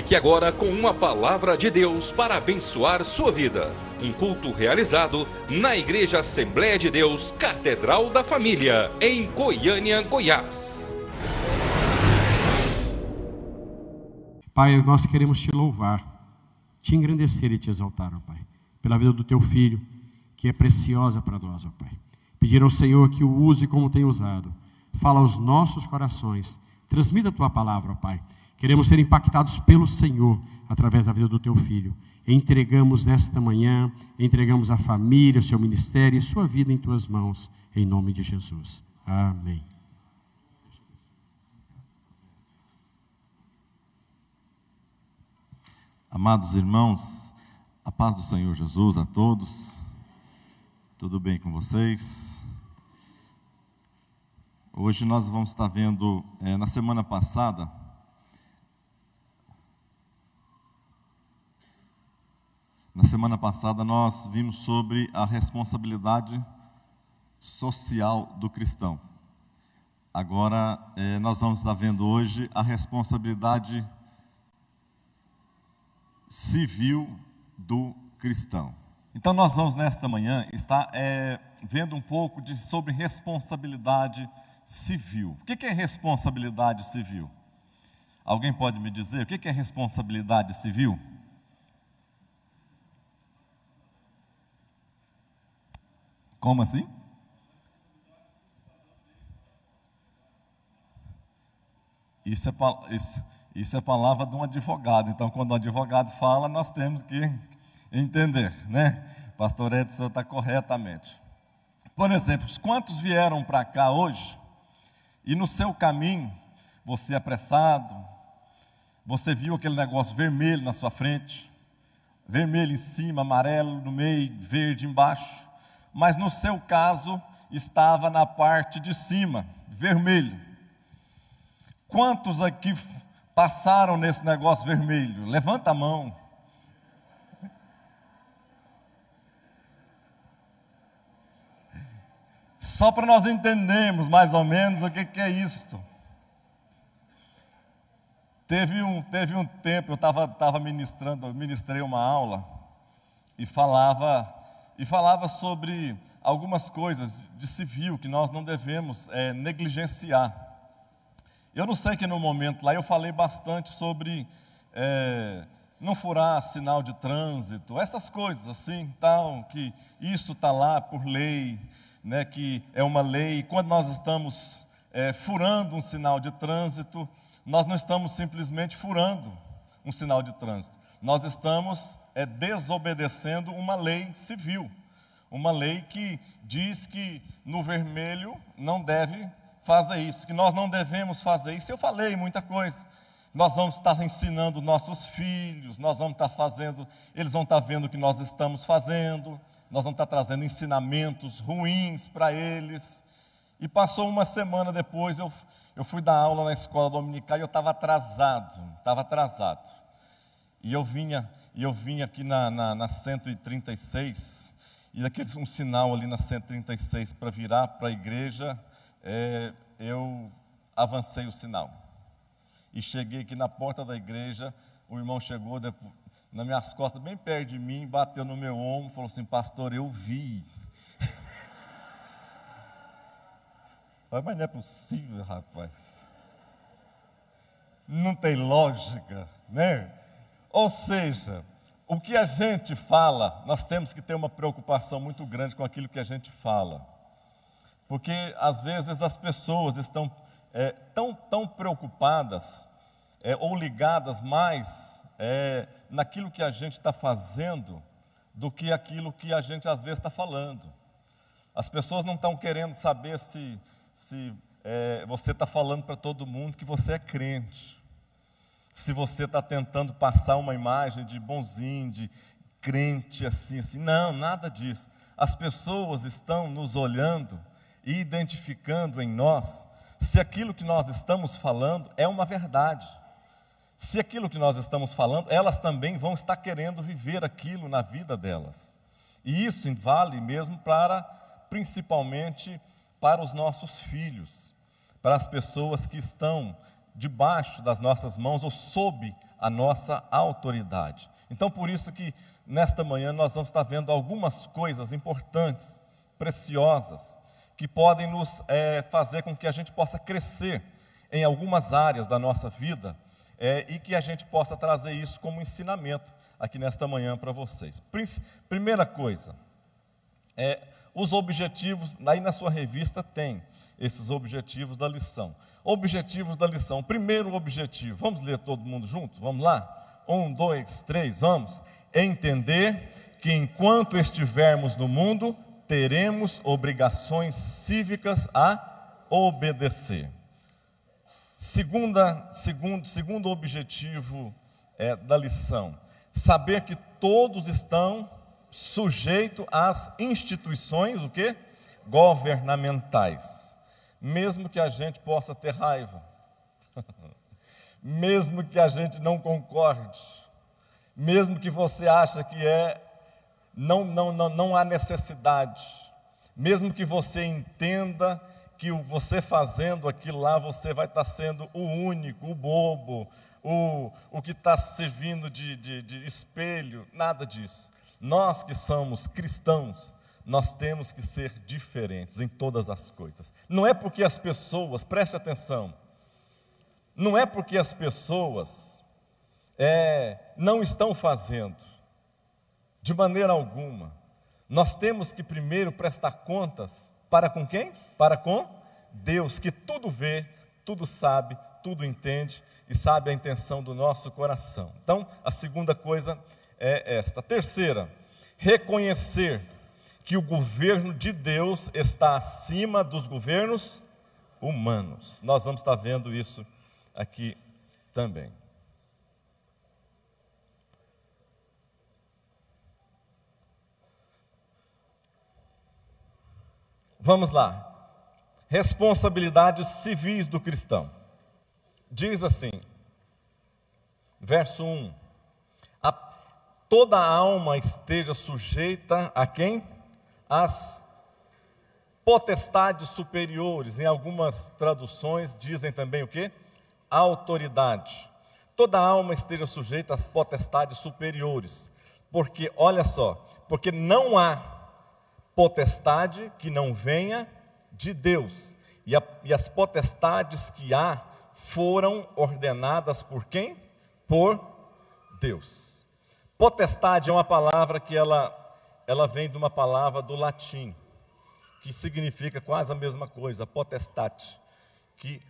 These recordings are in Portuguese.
Fique agora com uma palavra de Deus para abençoar sua vida. Um culto realizado na Igreja Assembleia de Deus, Catedral da Família, em Goiânia, Goiás. Pai, nós queremos te louvar, te engrandecer e te exaltar, ó Pai, pela vida do teu filho, que é preciosa para nós, ó Pai. Pedir ao Senhor que o use como tem usado. Fala aos nossos corações, transmita a tua palavra, ó Pai. Queremos ser impactados pelo Senhor através da vida do teu filho. Entregamos nesta manhã, entregamos a família, o seu ministério e sua vida em tuas mãos, em nome de Jesus. Amém. Amados irmãos, a paz do Senhor Jesus a todos. Tudo bem com vocês? Hoje nós vamos estar vendo, na semana passada, nós vimos sobre a responsabilidade social do cristão. Agora, nós vamos estar vendo hoje a responsabilidade civil do cristão. Então nós vamos nesta manhã estar vendo um pouco sobre responsabilidade civil. O que é responsabilidade civil? Alguém pode me dizer o que é responsabilidade civil? Como assim? Isso é palavra de um advogado. Então, quando o advogado fala, nós temos que entender, né? Pastor Edson está corretamente. Por exemplo, quantos vieram para cá hoje e no seu caminho, você apressado, você viu aquele negócio vermelho na sua frente, vermelho em cima, amarelo no meio, verde embaixo, mas no seu caso estava na parte de cima, vermelho. Quantos aqui passaram nesse negócio vermelho? Levanta a mão. Só para nós entendermos mais ou menos o que é isto. Teve um tempo, eu ministrei uma aula e falava sobre algumas coisas de civil que nós não devemos negligenciar. Eu não sei que no momento lá eu falei bastante sobre não furar sinal de trânsito, essas coisas assim, tal, que isso está lá por lei, né, que é uma lei. Quando nós estamos furando um sinal de trânsito, nós não estamos simplesmente furando um sinal de trânsito, nós estamos desobedecendo uma lei civil, uma lei que diz que no vermelho não deve fazer isso, que nós não devemos fazer isso. Eu falei muita coisa. Nós vamos estar ensinando nossos filhos, nós vamos estar fazendo, eles vão estar vendo o que nós estamos fazendo, nós vamos estar trazendo ensinamentos ruins para eles. E passou uma semana depois, eu fui dar aula na escola dominical e eu estava atrasado. E eu vinha aqui na 136, e daquele um sinal ali na 136 para virar para a igreja, eu avancei o sinal. E cheguei aqui na porta da igreja, o irmão chegou nas minhas costas, bem perto de mim, bateu no meu ombro, falou assim: pastor, eu vi. Mas não é possível, rapaz. Não tem lógica, né? Ou seja, o que a gente fala, nós temos que ter uma preocupação muito grande com aquilo que a gente fala. Porque, às vezes, as pessoas estão tão preocupadas ou ligadas mais naquilo que a gente está fazendo do que aquilo que a gente, às vezes, está falando. As pessoas não estão querendo saber se você está falando para todo mundo que você é crente. Se você está tentando passar uma imagem de bonzinho, de crente assim. Não, nada disso. As pessoas estão nos olhando e identificando em nós se aquilo que nós estamos falando é uma verdade. Se aquilo que nós estamos falando, elas também vão estar querendo viver aquilo na vida delas. E isso vale mesmo principalmente para os nossos filhos, para as pessoas que estão debaixo das nossas mãos ou sob a nossa autoridade. Então, por isso que nesta manhã nós vamos estar vendo algumas coisas importantes, preciosas, que podem nos fazer com que a gente possa crescer em algumas áreas da nossa vida e que a gente possa trazer isso como ensinamento aqui nesta manhã para vocês. Primeira coisa, os objetivos, aí na sua revista tem esses objetivos da lição. Objetivos da lição. Primeiro objetivo, vamos ler todo mundo junto? Vamos lá? 1, 2, 3, vamos. Entender que enquanto estivermos no mundo, teremos obrigações cívicas a obedecer. Segundo objetivo da lição, saber que todos estão sujeitos às instituições, o quê? Governamentais. Mesmo que a gente possa ter raiva, mesmo que a gente não concorde, mesmo que você ache que não há necessidade, mesmo que você entenda que você fazendo aquilo lá, você vai estar sendo o único, o bobo, o que está servindo de espelho, nada disso. Nós que somos cristãos, nós temos que ser diferentes em todas as coisas. Não é porque as pessoas, preste atenção, não é porque as pessoas não estão fazendo, de maneira alguma. Nós temos que primeiro prestar contas para com quem? Para com Deus, que tudo vê, tudo sabe, tudo entende e sabe a intenção do nosso coração. Então, a segunda coisa é esta. Terceira, reconhecer que o governo de Deus está acima dos governos humanos. Nós vamos estar vendo isso aqui também. Vamos lá. Responsabilidades civis do cristão. Diz assim, verso 1. Toda alma esteja sujeita a quem? As potestades superiores. Em algumas traduções dizem também o quê? Autoridade. Toda alma esteja sujeita às potestades superiores. Porque, olha só, porque não há potestade que não venha de Deus. E as potestades que há foram ordenadas por quem? Por Deus. Potestade é uma palavra que ela vem de uma palavra do latim, que significa quase a mesma coisa, potestate.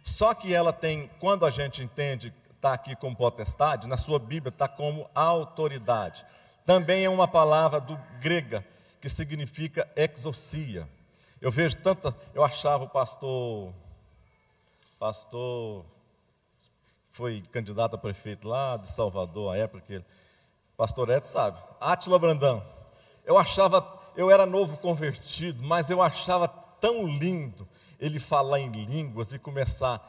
Só que ela tem, quando a gente entende, está aqui como potestade, na sua Bíblia está como autoridade. Também é uma palavra do grega, que significa exousia. Eu achava o pastor foi candidato a prefeito lá de Salvador, à época que pastor Edson sabe, Átila Brandão. Eu era novo convertido, mas eu achava tão lindo ele falar em línguas e começar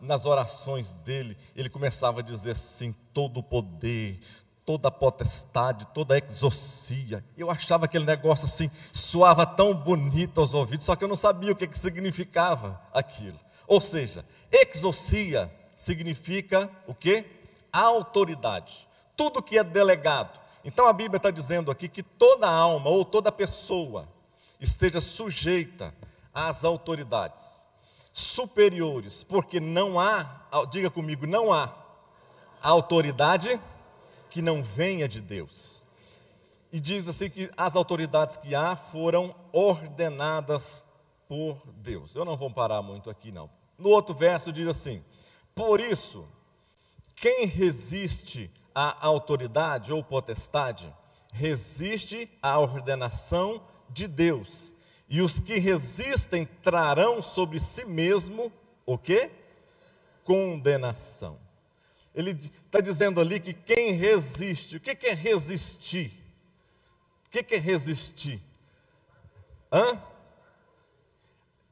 nas orações dele, ele começava a dizer assim, todo o poder, toda a potestade, toda a exousia. Eu achava aquele negócio assim, soava tão bonito aos ouvidos, só que eu não sabia o que significava aquilo. Ou seja, exousia significa o quê? Autoridade. Tudo que é delegado. Então a Bíblia está dizendo aqui que toda alma ou toda pessoa esteja sujeita às autoridades superiores, porque não há, diga comigo, não há autoridade que não venha de Deus. E diz assim que as autoridades que há foram ordenadas por Deus. Eu não vou parar muito aqui não. No outro verso diz assim, por isso, quem resiste à autoridade ou potestade, resiste à ordenação de Deus. E os que resistem trarão sobre si mesmo, o quê? Condenação. Ele está dizendo ali que quem resiste, o que é resistir? O que é resistir?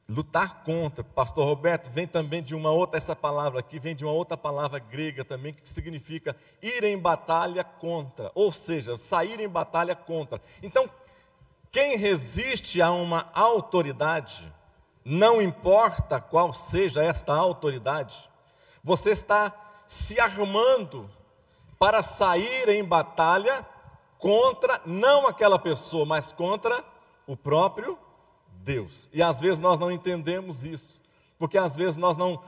Lutar contra. Pastor Roberto, vem também de uma outra, essa palavra aqui, vem de uma outra palavra grega também, que significa ir em batalha contra, ou seja, sair em batalha contra. Então, quem resiste a uma autoridade, não importa qual seja esta autoridade, você está se armando para sair em batalha contra, não aquela pessoa, mas contra o próprio Deus. E às vezes nós não entendemos isso, porque às vezes nós não,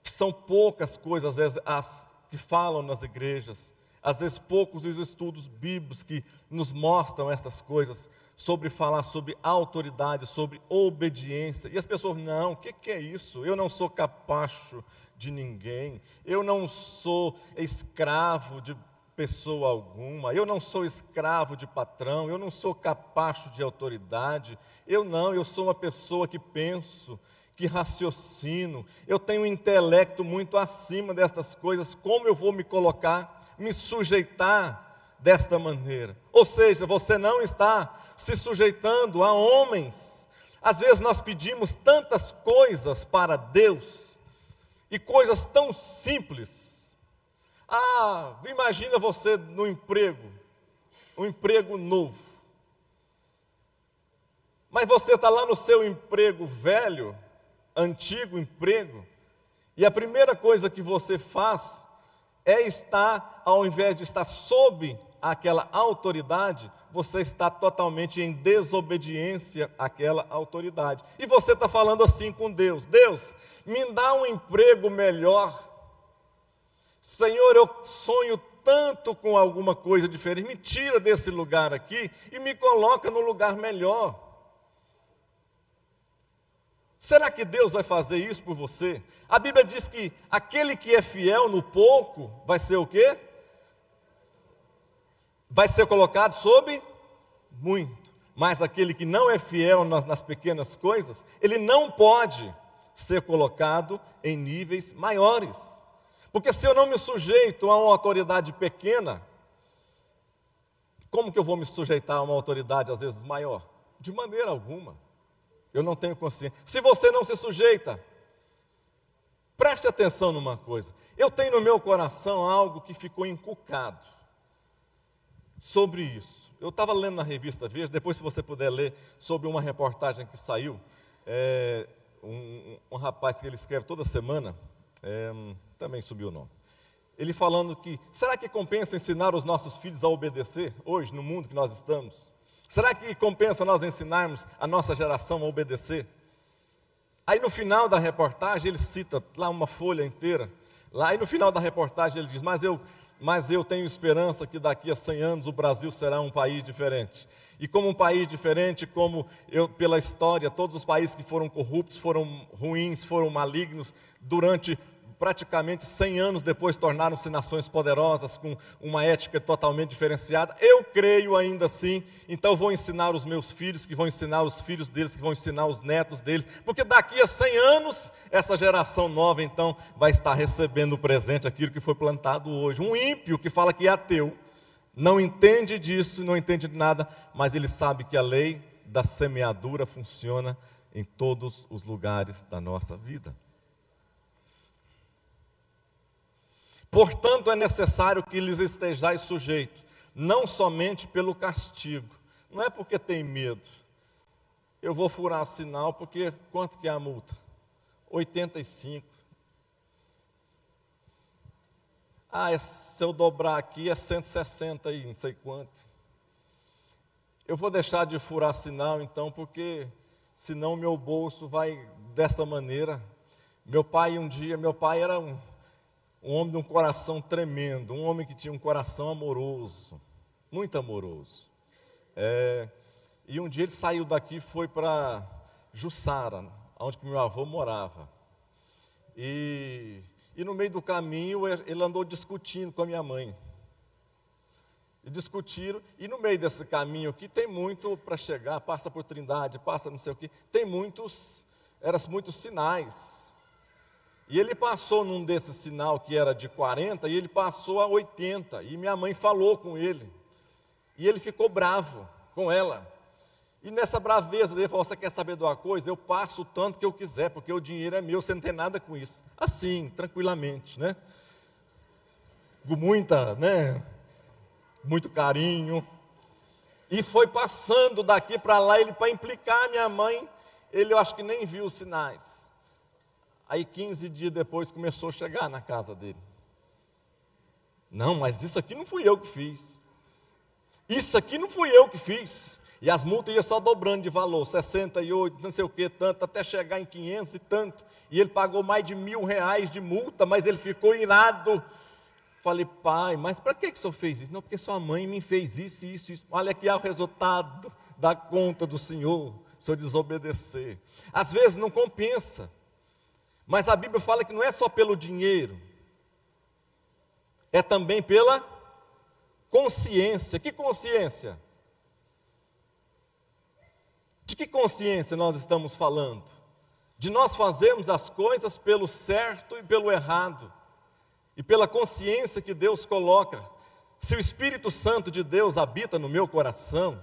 são poucas coisas, às vezes, as que falam nas igrejas, às vezes poucos os estudos bíblicos que nos mostram essas coisas, sobre falar sobre autoridade, sobre obediência. E as pessoas, não, o que é isso? Eu não sou capacho de ninguém, eu não sou escravo de pessoa alguma, eu não sou escravo de patrão, eu não sou capacho de autoridade, eu sou uma pessoa que penso, que raciocino, eu tenho um intelecto muito acima destas coisas, como eu vou me colocar, me sujeitar desta maneira? Ou seja, você não está se sujeitando a homens. Às vezes nós pedimos tantas coisas para Deus, e coisas tão simples. Imagina você no emprego, um emprego novo, mas você está lá no seu emprego velho, antigo emprego, e a primeira coisa que você faz é estar, ao invés de estar sob aquela autoridade, você está totalmente em desobediência àquela autoridade. E você está falando assim com Deus: Deus, me dá um emprego melhor. Senhor, eu sonho tanto com alguma coisa diferente, me tira desse lugar aqui e me coloca no lugar melhor. Será que Deus vai fazer isso por você? A Bíblia diz que aquele que é fiel no pouco, vai ser o quê? Vai ser colocado sob muito. Mas aquele que não é fiel nas pequenas coisas, ele não pode ser colocado em níveis maiores. Porque se eu não me sujeito a uma autoridade pequena, como que eu vou me sujeitar a uma autoridade às vezes maior? De maneira alguma. Eu não tenho consciência. Se você não se sujeita, preste atenção numa coisa. Eu tenho no meu coração algo que ficou encucado sobre isso. Eu estava lendo na revista Veja, depois se você puder ler sobre uma reportagem que saiu, um rapaz que ele escreve toda semana, também subiu o nome. Ele falando que, será que compensa ensinar os nossos filhos a obedecer hoje, no mundo que nós estamos? Será que compensa nós ensinarmos a nossa geração a obedecer? Aí no final da reportagem ele cita lá uma folha inteira. Aí no final da reportagem ele diz: mas eu tenho esperança que daqui a 100 anos o Brasil será um país diferente. E como um país diferente, pela história, todos os países que foram corruptos, foram ruins, foram malignos, durante praticamente 100 anos depois tornaram-se nações poderosas, com uma ética totalmente diferenciada. Eu creio ainda assim, então vou ensinar os meus filhos, que vão ensinar os filhos deles, que vão ensinar os netos deles, porque daqui a 100 anos, essa geração nova então vai estar recebendo o presente, aquilo que foi plantado hoje. Um ímpio que fala que é ateu, não entende disso, não entende de nada, mas ele sabe que a lei da semeadura funciona em todos os lugares da nossa vida. Portanto, é necessário que lhes estejais sujeitos, não somente pelo castigo, não é porque tem medo. Eu vou furar sinal porque quanto que é a multa? 85. Se eu dobrar aqui é 160 e não sei quanto. Eu vou deixar de furar sinal então, porque senão meu bolso vai dessa maneira. Meu pai era um homem de um coração tremendo, um homem que tinha um coração amoroso, muito amoroso. E um dia ele saiu daqui e foi para Jussara, onde meu avô morava. E no meio do caminho ele andou discutindo com a minha mãe. E discutiram, e no meio desse caminho aqui tem muito para chegar, passa por Trindade, passa não sei o quê, tem muitos sinais. E ele passou num desse sinal que era de 40, e ele passou a 80, e minha mãe falou com ele, e ele ficou bravo com ela, e nessa braveza dele falou: você quer saber de uma coisa? Eu passo o tanto que eu quiser, porque o dinheiro é meu, você não tem nada com isso. Assim, tranquilamente, né? Com muito carinho, e foi passando daqui para lá, ele para implicar a minha mãe, eu acho que nem viu os sinais. Aí 15 dias depois começou a chegar na casa dele. Não, mas isso aqui não fui eu que fiz. Isso aqui não fui eu que fiz. E as multas iam só dobrando de valor, 68, não sei o que, tanto, até chegar em 500 e tanto. E ele pagou mais de R$1.000 de multa, mas ele ficou irado. Falei, pai, mas para que o senhor fez isso? Não, porque sua mãe me fez isso, isso, isso. Olha aqui o resultado da conta do senhor, se eu desobedecer. Às vezes não compensa. Mas a Bíblia fala que não é só pelo dinheiro, é também pela consciência. Que consciência? De que consciência nós estamos falando? De nós fazermos as coisas pelo certo e pelo errado, e pela consciência que Deus coloca. Se o Espírito Santo de Deus habita no meu coração,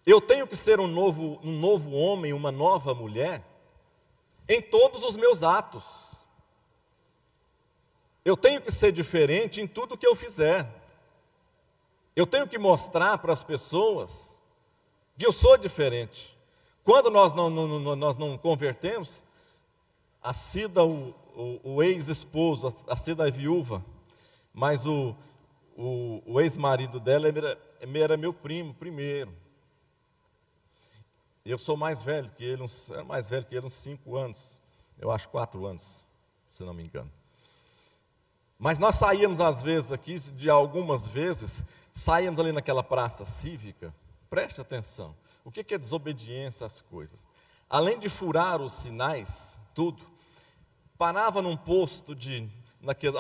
eu tenho que ser um novo homem, uma nova mulher, em todos os meus atos. Eu tenho que ser diferente em tudo que eu fizer. Eu tenho que mostrar para as pessoas que eu sou diferente. Quando nós não convertemos, a Cida, o ex-esposo, a Cida é viúva, mas o ex-marido dela era meu primo primeiro. Eu sou mais velho que ele, era mais velho que ele uns 5 anos, eu acho 4 anos, se não me engano. Mas nós saíamos às vezes aqui, de algumas vezes, saíamos ali naquela praça cívica, preste atenção, o que é desobediência às coisas? Além de furar os sinais, tudo, parava num posto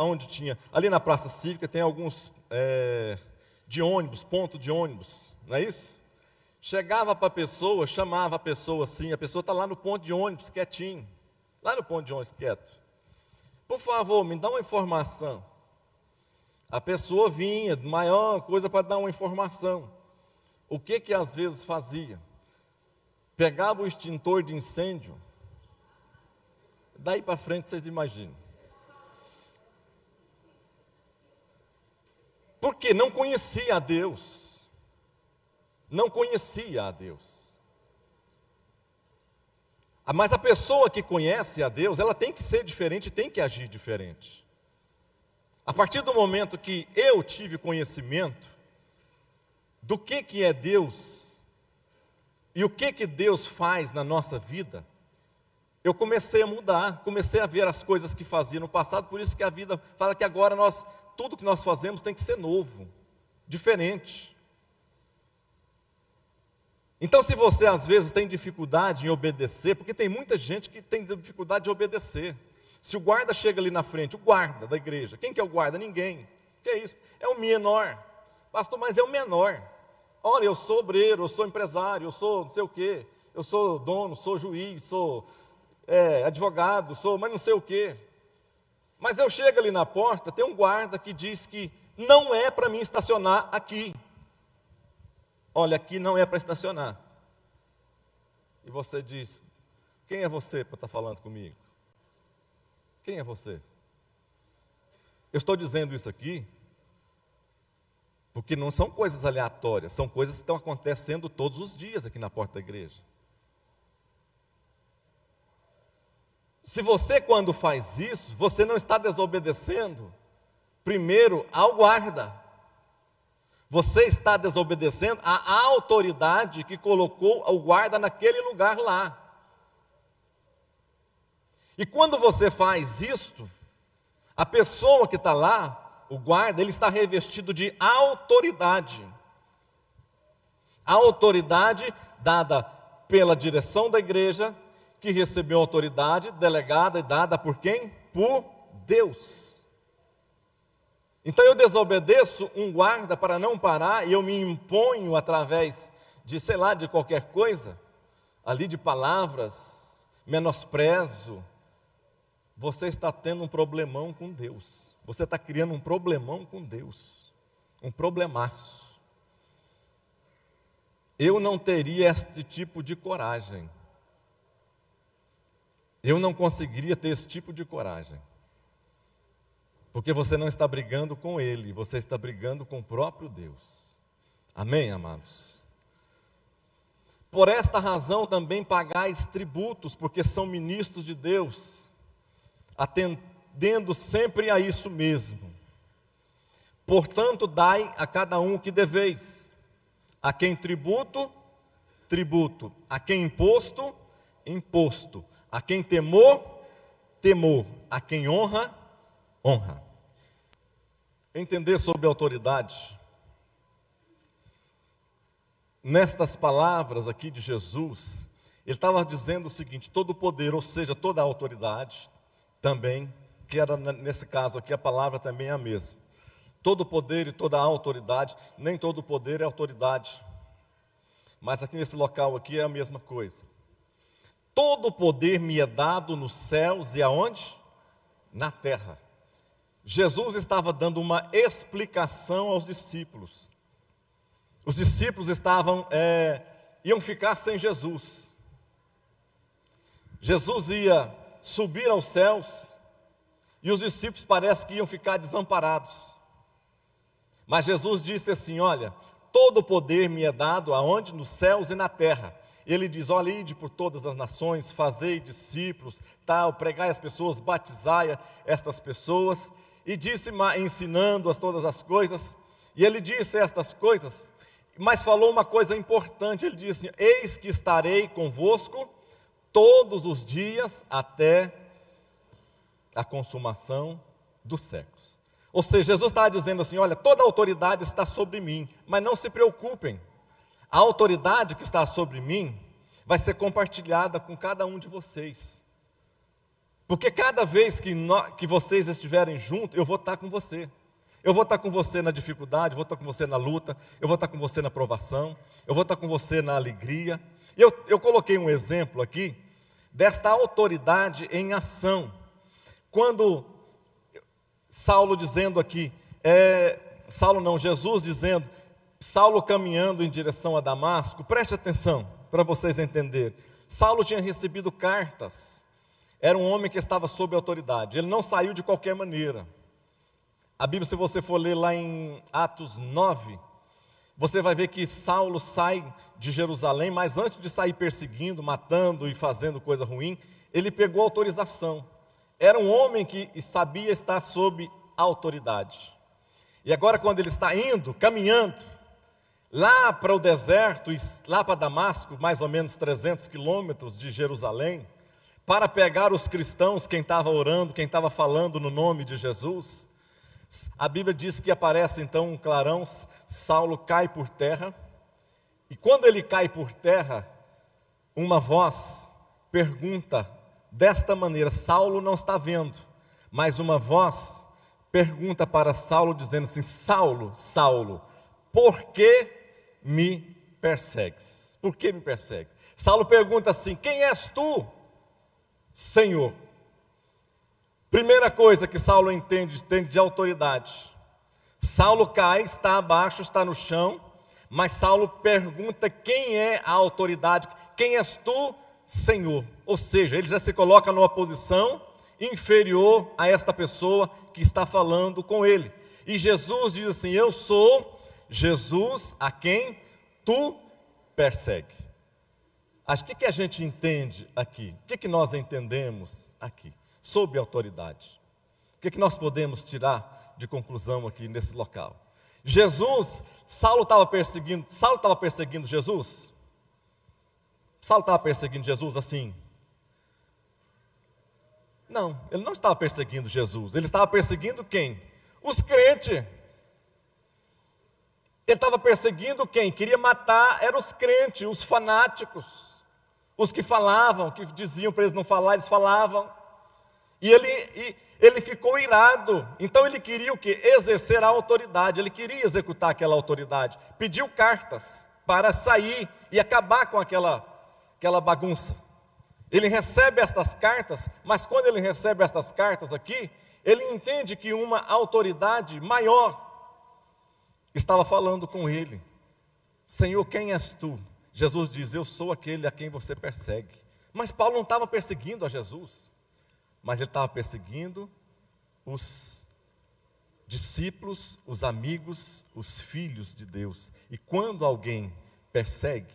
onde tinha, ali na praça cívica tem alguns de ônibus, ponto de ônibus, não é isso? Chegava para a pessoa, chamava a pessoa assim, a pessoa está lá no ponto de ônibus, quietinho, lá no ponto de ônibus, quieto. Por favor, me dá uma informação. A pessoa vinha, maior coisa para dar uma informação. O que às vezes fazia? Pegava o extintor de incêndio, daí para frente vocês imaginam. Porque não conhecia a Deus. Não conhecia a Deus. Mas a pessoa que conhece a Deus, ela tem que ser diferente, tem que agir diferente. A partir do momento que eu tive conhecimento do que é Deus e o que Deus faz na nossa vida, eu comecei a mudar, comecei a ver as coisas que fazia no passado. Por isso que a vida fala que agora tudo que nós fazemos tem que ser novo, diferente. Então, se você às vezes tem dificuldade em obedecer, porque tem muita gente que tem dificuldade de obedecer. Se o guarda chega ali na frente, o guarda da igreja, quem que é o guarda? Ninguém. O que é isso? É o menor. Pastor, mas é o menor. Olha, eu sou obreiro, eu sou empresário, eu sou não sei o quê, eu sou dono, sou juiz, sou advogado, mas não sei o quê. Mas eu chego ali na porta, tem um guarda que diz que não é para mim estacionar aqui. Olha, aqui não é para estacionar. E você diz, quem é você para estar falando comigo? Quem é você? Eu estou dizendo isso aqui porque não são coisas aleatórias, são coisas que estão acontecendo todos os dias aqui na porta da igreja. Se você, quando faz isso, você não está desobedecendo, primeiro, ao guarda. Você está desobedecendo à autoridade que colocou o guarda naquele lugar lá. E quando você faz isto, a pessoa que está lá, o guarda, ele está revestido de autoridade. A autoridade dada pela direção da igreja, que recebeu autoridade delegada e dada por quem? Por Deus. Então eu desobedeço um guarda para não parar, e eu me imponho através de, de qualquer coisa, ali de palavras, menosprezo. Você está tendo um problemão com Deus. Você está criando um problemão com Deus. Um problemaço. Eu não teria esse tipo de coragem. Eu não conseguiria ter esse tipo de coragem. Porque você não está brigando com Ele, você está brigando com o próprio Deus. Amém, amados? Por esta razão também pagais tributos, porque são ministros de Deus. atendendo sempre a isso mesmo. Portanto, dai a cada um o que deveis. A quem tributo, tributo. A quem imposto, imposto. A quem temor, temor. A quem honra, honra. Entender sobre autoridade. Nestas palavras aqui de Jesus, ele estava dizendo o seguinte: todo o poder, ou seja, toda a autoridade, também, que era nesse caso aqui, a palavra também é a mesma. Todo o poder e toda a autoridade, nem todo o poder é autoridade, mas aqui nesse local aqui é a mesma coisa. Todo o poder me é dado nos céus e aonde? Na terra. Jesus estava dando uma explicação aos discípulos. Os discípulos iam ficar sem Jesus. Jesus ia subir aos céus e os discípulos parece que iam ficar desamparados. Mas Jesus disse assim: olha, todo o poder me é dado aonde? Nos céus e na terra. Ele diz: olha, ide por todas as nações, fazei discípulos, pregai as pessoas, batizai estas pessoas. E disse, ensinando-as todas as coisas. E ele disse estas coisas, mas falou uma coisa importante. Ele disse: eis que estarei convosco todos os dias até a consumação dos séculos. Ou seja, Jesus estava dizendo assim: olha, toda a autoridade está sobre mim, mas não se preocupem, a autoridade que está sobre mim vai ser compartilhada com cada um de vocês, porque cada vez que vocês estiverem juntos, eu vou estar com você. Eu vou estar com você na dificuldade, eu vou estar com você na luta, eu vou estar com você na provação, eu vou estar com você na alegria. Eu coloquei um exemplo aqui desta autoridade em ação. Quando Saulo dizendo aqui, Jesus dizendo, Saulo caminhando em direção a Damasco, preste atenção para vocês entenderem. Saulo tinha recebido cartas, era um homem que estava sob autoridade, ele não saiu de qualquer maneira. A Bíblia, se você for ler lá em Atos 9, você vai ver que Saulo sai de Jerusalém, mas antes de sair perseguindo, matando e fazendo coisa ruim, ele pegou autorização. Era um homem que sabia estar sob autoridade. E agora, quando ele está indo, caminhando, lá para o deserto, lá para Damasco, mais ou menos 300 quilômetros de Jerusalém, para pegar os cristãos, quem estava orando, quem estava falando no nome de Jesus, a Bíblia diz que aparece então um clarão, Saulo cai por terra, e quando ele cai por terra, uma voz pergunta desta maneira, Saulo não está vendo, mas uma voz pergunta para Saulo, dizendo assim: Saulo, Saulo, por que me persegues? Por que me persegues? Saulo pergunta assim: quem és tu, Senhor? Primeira coisa que Saulo entende de autoridade. Saulo cai, está abaixo, está no chão, mas Saulo pergunta quem é a autoridade, quem és tu, Senhor? Ou seja, ele já se coloca numa posição inferior a esta pessoa que está falando com ele. E Jesus diz assim: eu sou Jesus a quem tu persegue. O que a gente entende aqui? O que nós entendemos aqui sobre autoridade? O que nós podemos tirar de conclusão aqui nesse local? Saulo estava perseguindo Jesus? Saulo estava perseguindo Jesus assim? Não, ele não estava perseguindo Jesus. Ele estava perseguindo quem? Os crentes. Ele estava perseguindo quem? Queria matar, eram os crentes, os fanáticos, os que falavam, que diziam para eles não falar, eles falavam. E ele ficou irado. Então ele queria o quê? Exercer a autoridade. Ele queria executar aquela autoridade. Pediu cartas para sair e acabar com aquela bagunça. Ele recebe estas cartas, mas quando ele recebe estas cartas aqui, ele entende que uma autoridade maior estava falando com ele. Senhor, quem és tu? Jesus diz: eu sou aquele a quem você persegue. Mas Paulo não estava perseguindo a Jesus, mas ele estava perseguindo os discípulos, os amigos, os filhos de Deus. E quando alguém persegue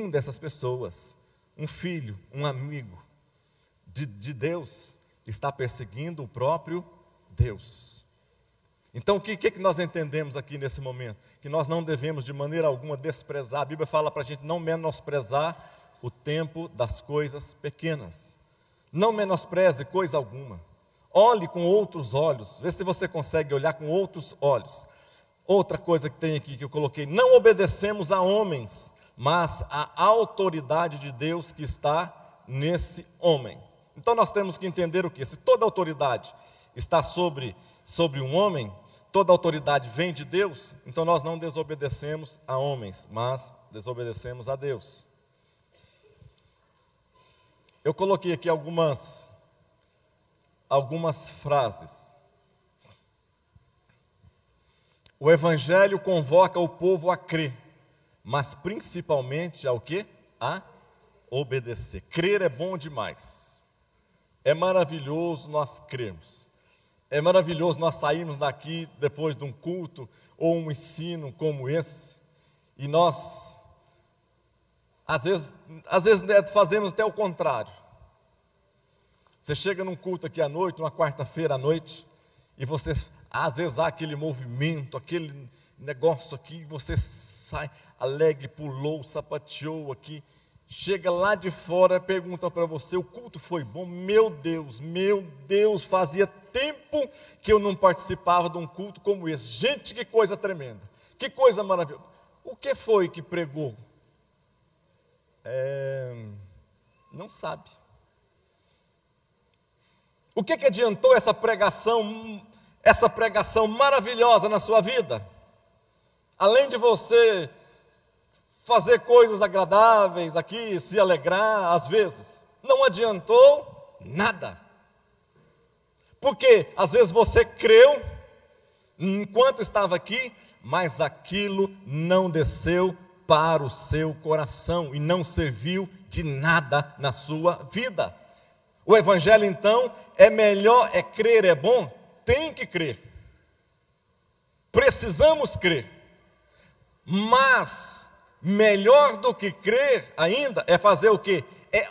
dessas pessoas, um filho, um amigo de Deus, está perseguindo o próprio Deus. Então, o que nós entendemos aqui nesse momento? Que nós não devemos de maneira alguma desprezar. A Bíblia fala para a gente não menosprezar o tempo das coisas pequenas. Não menospreze coisa alguma. Olhe com outros olhos. Vê se você consegue olhar com outros olhos. Outra coisa que tem aqui que eu coloquei: não obedecemos a homens, mas à autoridade de Deus que está nesse homem. Então nós temos que entender o quê? Se toda autoridade está sobre um homem, toda autoridade vem de Deus, então nós não desobedecemos a homens, mas desobedecemos a Deus. Eu coloquei aqui algumas frases. O Evangelho convoca o povo a crer, mas principalmente ao quê? A obedecer. Crer é bom demais. É maravilhoso nós crermos. É maravilhoso nós sairmos daqui depois de um culto ou um ensino como esse, e nós, às vezes fazemos até o contrário. Você chega num culto aqui à noite, numa quarta-feira à noite, e você, às vezes há aquele movimento, aquele negócio aqui, você sai alegre, pulou, sapateou aqui, chega lá de fora, pergunta para você: o culto foi bom? Meu Deus, fazia tempo que eu não participava de um culto como esse. Gente, que coisa tremenda, que coisa maravilhosa. O que foi que pregou? Não sabe. O que adiantou essa pregação maravilhosa na sua vida? Além de você fazer coisas agradáveis aqui, se alegrar às vezes, não adiantou nada. Porque às vezes você creu enquanto estava aqui, mas aquilo não desceu para o seu coração e não serviu de nada na sua vida. O Evangelho então é melhor, é crer, é bom? Tem que crer. Precisamos crer. Mas melhor do que crer ainda é fazer o quê? É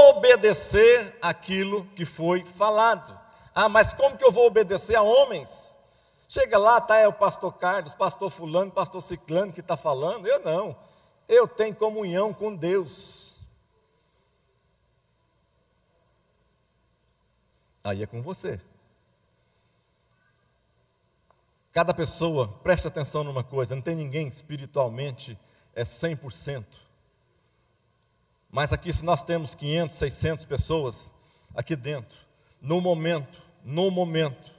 obedecer aquilo que foi falado. Ah, mas como que eu vou obedecer a homens? Chega lá, está o pastor Carlos, pastor fulano, pastor ciclano que está falando. Eu não. Eu tenho comunhão com Deus. Aí é com você. Cada pessoa, preste atenção numa coisa, não tem ninguém espiritualmente 100%. Mas aqui, se nós temos 500, 600 pessoas aqui dentro, no momento,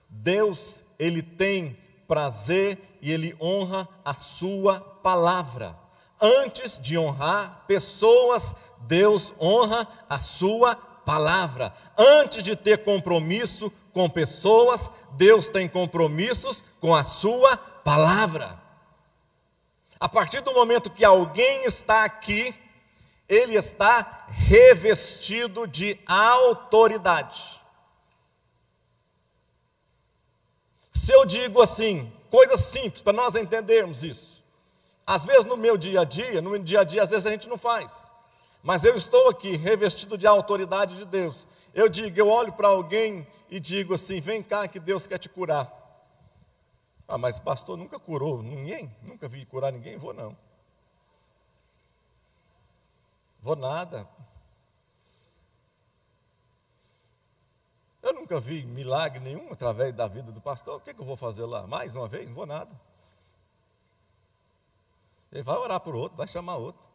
Deus, Ele tem prazer e Ele honra a sua palavra. Antes de honrar pessoas, Deus honra a sua palavra. Antes de ter compromisso com pessoas, Deus tem compromissos com a sua palavra. A partir do momento que alguém está aqui, ele está revestido de autoridade. Se eu digo assim, coisas simples para nós entendermos isso. Às vezes no meu dia a dia, às vezes a gente não faz. Mas eu estou aqui revestido de autoridade de Deus. Eu olho para alguém e digo assim: vem cá que Deus quer te curar. Ah, mas pastor nunca curou ninguém, nunca vi curar ninguém, vou não. Vou nada. Eu nunca vi milagre nenhum através da vida do pastor, o que eu vou fazer lá? Mais uma vez? Não vou nada. Ele vai orar por outro, vai chamar outro.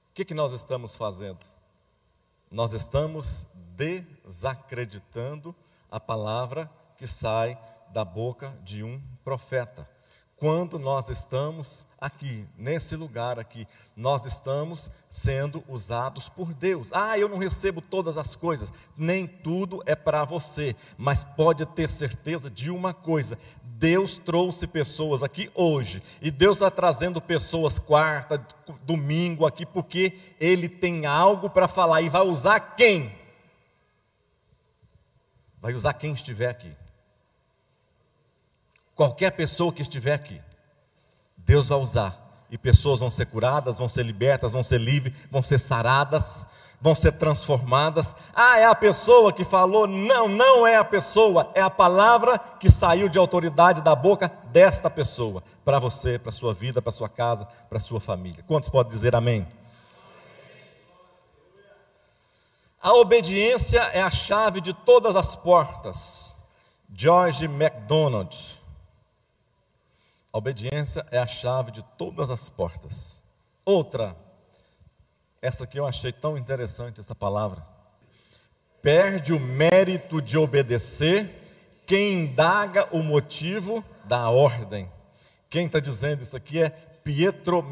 O que nós estamos fazendo? Nós estamos desacreditando a palavra que sai da boca de um profeta. Quando nós estamos aqui, nesse lugar aqui, nós estamos sendo usados por Deus. Ah, eu não recebo todas as coisas. Nem tudo é para você, mas pode ter certeza de uma coisa: Deus trouxe pessoas aqui hoje, e Deus está trazendo pessoas quarta, domingo aqui, porque Ele tem algo para falar. E vai usar quem? Vai usar quem estiver aqui. Qualquer pessoa que estiver aqui, Deus vai usar. e pessoas vão ser curadas, vão ser libertas, vão ser livres, vão ser saradas, vão ser transformadas. Ah, é a pessoa que falou? Não, não é a pessoa, é a palavra que saiu de autoridade da boca desta pessoa, para você, para a sua vida, para a sua casa, para a sua família. Quantos podem dizer amém? A obediência é a chave de todas as portas. George MacDonald. A obediência é a chave de todas as portas. Outra, essa aqui eu achei tão interessante, essa palavra. Perde o mérito de obedecer quem indaga o motivo da ordem. Quem está dizendo isso aqui é Pietro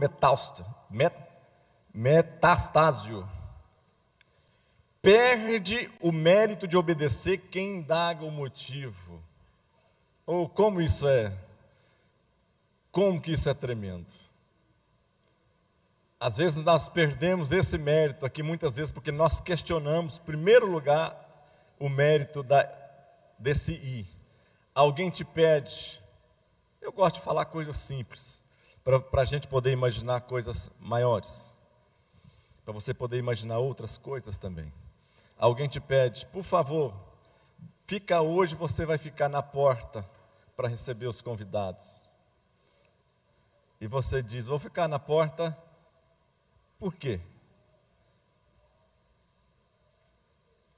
Metastasio. Perde o mérito de obedecer quem indaga o motivo. Ou como isso é? Como que isso é tremendo? Às vezes nós perdemos esse mérito aqui, muitas vezes, porque nós questionamos, em primeiro lugar, o mérito desse ir. Alguém te pede, eu gosto de falar coisas simples, para a gente poder imaginar coisas maiores, para você poder imaginar outras coisas também. Alguém te pede, por favor, fica hoje, você vai ficar na porta para receber os convidados. E você diz, vou ficar na porta, por quê?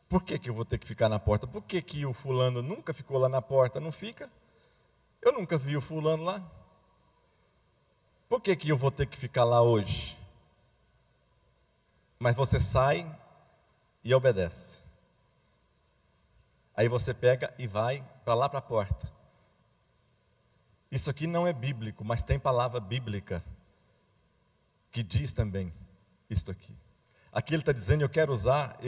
Por que eu vou ter que ficar na porta? Por que o fulano nunca ficou lá na porta? Não fica? Eu nunca vi o fulano lá. Por que eu vou ter que ficar lá hoje? Mas você sai e obedece. Aí você pega e vai para lá para a porta. Isso aqui não é bíblico, mas tem palavra bíblica que diz também isto aqui. Aqui ele está dizendo, eu quero usar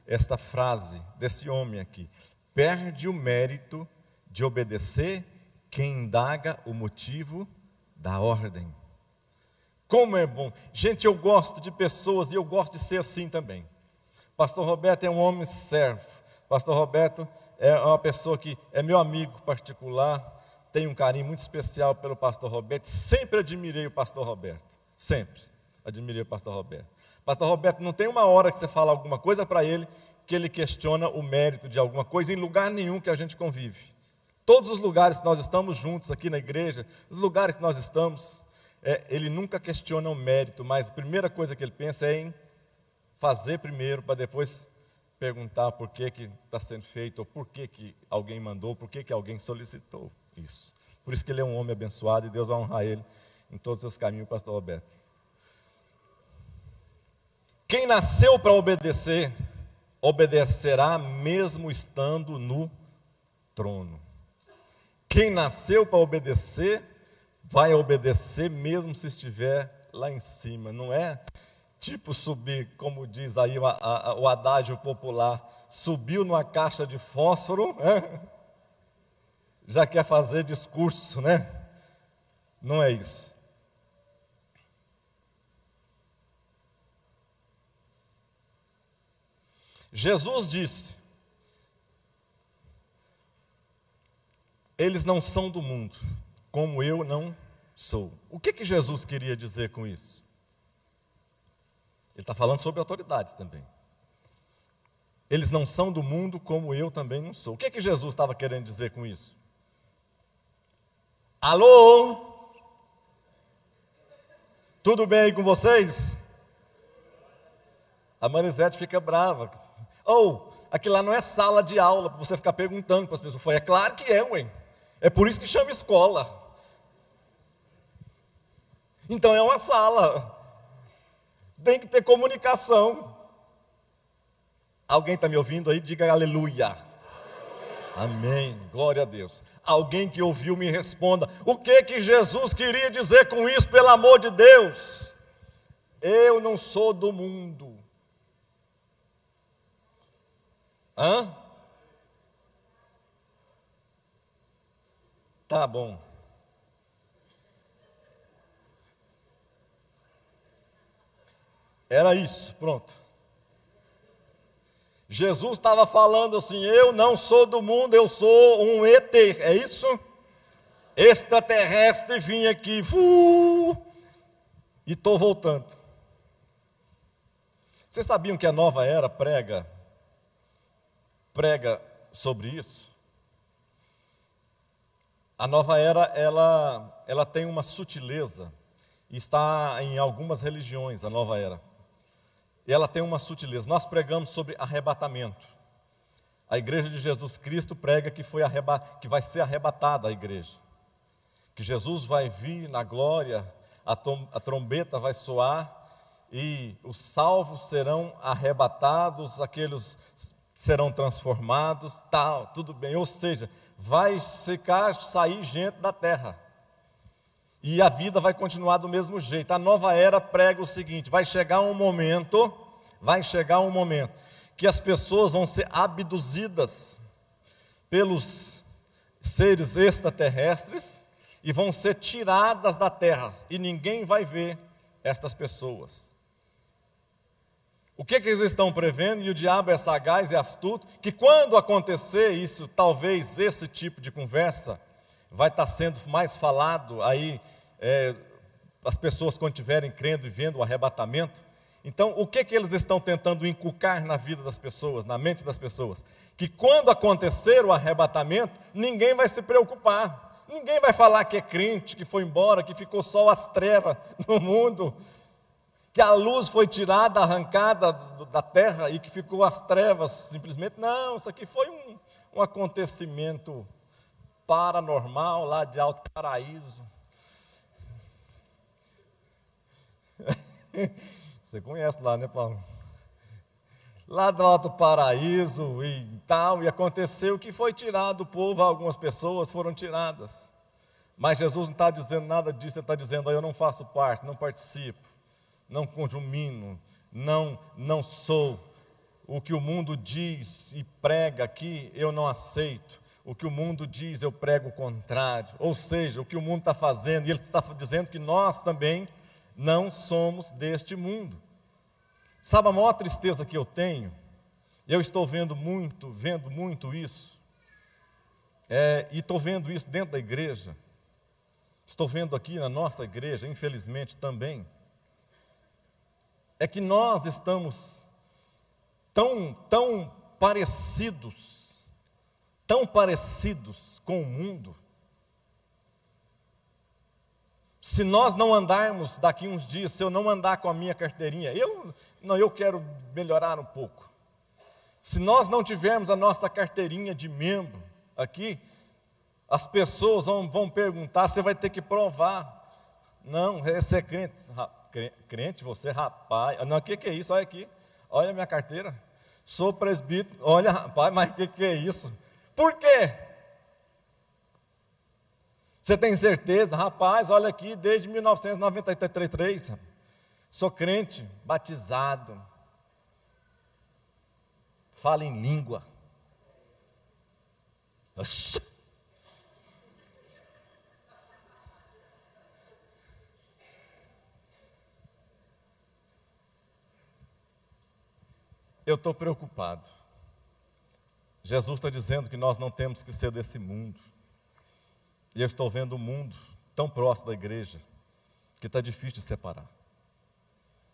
esta frase desse homem aqui. Perde o mérito de obedecer quem indaga o motivo da ordem. Como é bom. Gente, eu gosto de pessoas e eu gosto de ser assim também. Pastor Roberto é um homem servo. Pastor Roberto é uma pessoa que é meu amigo particular. Tenho um carinho muito especial pelo pastor Roberto. Sempre admirei o pastor Roberto. Sempre admirei o pastor Roberto. Pastor Roberto, não tem uma hora que você fala alguma coisa para ele que ele questiona o mérito de alguma coisa em lugar nenhum que a gente convive. Todos os lugares que nós estamos juntos aqui na igreja, os lugares que nós estamos, ele nunca questiona o mérito, mas a primeira coisa que ele pensa é em fazer primeiro, para depois perguntar por que está sendo feito, ou por que alguém mandou, por que alguém solicitou isso. Por isso que ele é um homem abençoado e Deus vai honrar ele em todos os seus caminhos, pastor Roberto. Quem nasceu para obedecer, obedecerá mesmo estando no trono. Quem nasceu para obedecer, vai obedecer mesmo se estiver lá em cima. Não é tipo subir, como diz aí o adágio popular, subiu numa caixa de fósforo, já quer fazer discurso, né? Não é isso. Jesus disse, eles não são do mundo, como eu não sou. O que Jesus queria dizer com isso? Ele está falando sobre autoridades também. Eles não são do mundo, como eu também não sou. O que Jesus estava querendo dizer com isso? Alô? Tudo bem aí com vocês? A Marisete fica brava. Aquilo lá não é sala de aula, para você ficar perguntando para as pessoas. É claro que é, ué. É por isso que chama escola. Então é uma sala. Tem que ter comunicação. Alguém está me ouvindo aí? Diga aleluia. Amém, glória a Deus. Alguém que ouviu me responda. O que Jesus queria dizer com isso, pelo amor de Deus? Eu não sou do mundo. Tá bom. Era isso, pronto. Jesus estava falando assim, eu não sou do mundo, eu sou um ET, é isso? Extraterrestre, vim aqui, E estou voltando. Vocês sabiam que a nova era prega sobre isso? A nova era, ela tem uma sutileza, e está em algumas religiões, a nova era. E ela tem uma sutileza. Nós pregamos sobre arrebatamento. A igreja de Jesus Cristo prega que vai ser arrebatada a igreja. Que Jesus vai vir na glória, a trombeta vai soar, e os salvos serão arrebatados, aqueles serão transformados, tal, tudo bem. Ou seja, vai sair gente da terra. E a vida vai continuar do mesmo jeito. A nova era prega o seguinte: vai chegar um momento que as pessoas vão ser abduzidas pelos seres extraterrestres e vão ser tiradas da terra, e ninguém vai ver estas pessoas. O que eles estão prevendo? E o diabo é sagaz e astuto, que quando acontecer isso, talvez esse tipo de conversa vai estar sendo mais falado aí, as pessoas quando estiverem crendo e vendo o arrebatamento. Então, o que eles estão tentando inculcar na vida das pessoas, na mente das pessoas? Que quando acontecer o arrebatamento, ninguém vai se preocupar. Ninguém vai falar que é crente, que foi embora, que ficou só as trevas no mundo, que a luz foi tirada, arrancada da terra e que ficou as trevas simplesmente. Não, isso aqui foi um acontecimento paranormal lá de Alto Paraíso. Você conhece lá, né, Paulo? Lá do Alto Paraíso e tal, e aconteceu que foi tirado o povo, algumas pessoas foram tiradas. Mas Jesus não está dizendo nada disso, ele está dizendo: eu não faço parte, não participo, não conjumino, não sou. O que o mundo diz e prega aqui, eu não aceito. O que o mundo diz, eu prego o contrário. Ou seja, o que o mundo está fazendo, e ele está dizendo que nós também não somos deste mundo. Sabe a maior tristeza que eu tenho? Eu estou vendo muito isso, e estou vendo isso dentro da igreja, estou vendo aqui na nossa igreja, infelizmente também, é que nós estamos tão parecidos com o mundo. Se nós não andarmos daqui uns dias, se eu não andar com a minha carteirinha, eu quero melhorar um pouco. Se nós não tivermos a nossa carteirinha de membro aqui, as pessoas vão perguntar, você vai ter que provar. Não, você é crente. Crente, você, rapaz. Não, o que é isso? Olha aqui, olha a minha carteira. Sou presbítero. Olha, rapaz, mas o que é isso? Por quê? Você tem certeza? Rapaz, olha aqui, desde 1993, sou crente, batizado, falo em língua. Eu estou preocupado. Jesus está dizendo que nós não temos que ser desse mundo. E eu estou vendo o mundo tão próximo da igreja, que está difícil de separar.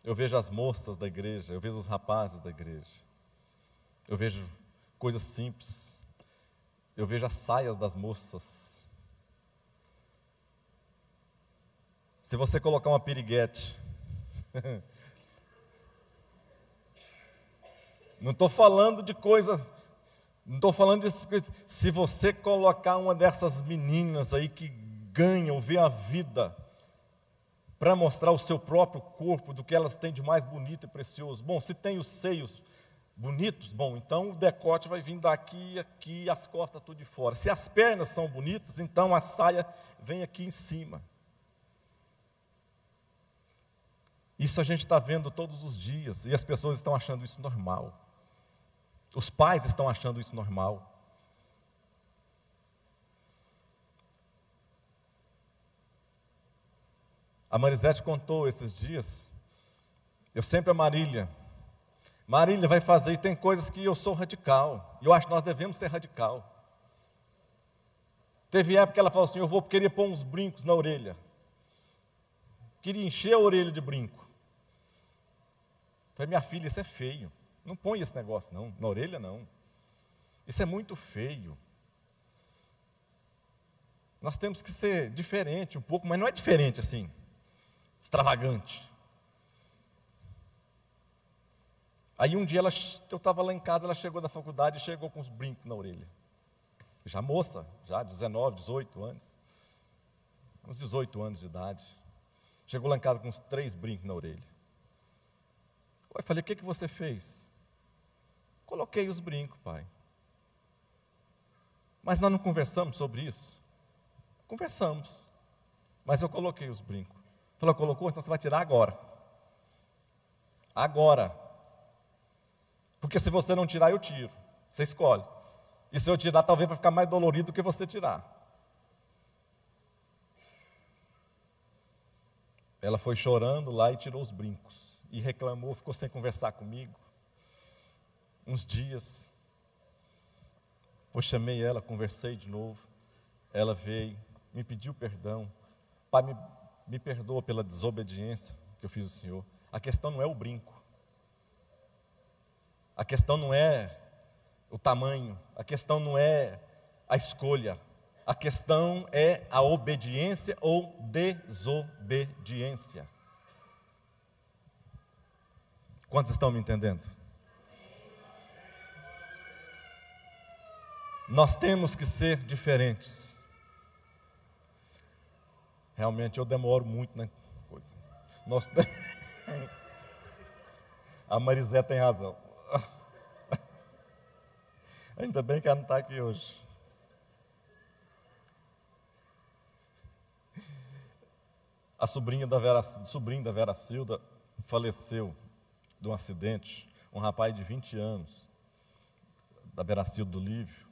Eu vejo as moças da igreja, eu vejo os rapazes da igreja. Eu vejo coisas simples. Eu vejo as saias das moças. Se você colocar uma piriguete, não estou falando de coisa... Não estou falando disso. Se você colocar uma dessas meninas aí que ganham, vê a vida, para mostrar o seu próprio corpo, do que elas têm de mais bonito e precioso. Bom, se tem os seios bonitos, bom, então o decote vai vir daqui, aqui, as costas tudo de fora. Se as pernas são bonitas, então a saia vem aqui em cima. Isso a gente está vendo todos os dias, e as pessoas estão achando isso normal. Os pais estão achando isso normal. A Marisete contou esses dias, eu sempre a Marília vai fazer, e tem coisas que eu sou radical, e eu acho que nós devemos ser radical. Teve época que ela falou assim: eu vou querer pôr uns brincos na orelha. queria encher a orelha de brinco. Falei, minha filha, isso é feio. Não põe esse negócio não, na orelha não. Isso é muito feio. Nós temos que ser diferente um pouco, mas não é diferente assim, extravagante. Aí um dia eu estava lá em casa, ela chegou da faculdade e chegou com os brincos na orelha. Já moça, já 19, 18 anos. Uns 18 anos de idade. Chegou lá em casa com uns 3 brincos na orelha. Eu falei, o que você fez? Coloquei os brincos, pai. Mas nós não conversamos sobre isso? Conversamos. Mas eu coloquei os brincos. Falou, colocou? Então você vai tirar agora. Agora. Porque se você não tirar, eu tiro. Você escolhe. E se eu tirar, talvez vai ficar mais dolorido do que você tirar. Ela foi chorando lá e tirou os brincos. E reclamou, ficou sem conversar comigo. Uns dias. Eu chamei ela, conversei de novo. Ela veio, me pediu perdão. Pai, me perdoa pela desobediência que eu fiz ao Senhor. A questão não é o brinco. A questão não é o tamanho. A questão não é a escolha. A questão é a obediência ou desobediência. Quantos estão me entendendo? Nós temos que ser diferentes. Realmente eu demoro muito na coisa. A Marisé tem razão. Ainda bem que ela não está aqui hoje. A sobrinha da Vera Cilda faleceu de um acidente. Um rapaz de 20 anos, da Vera Cilda do Lívio.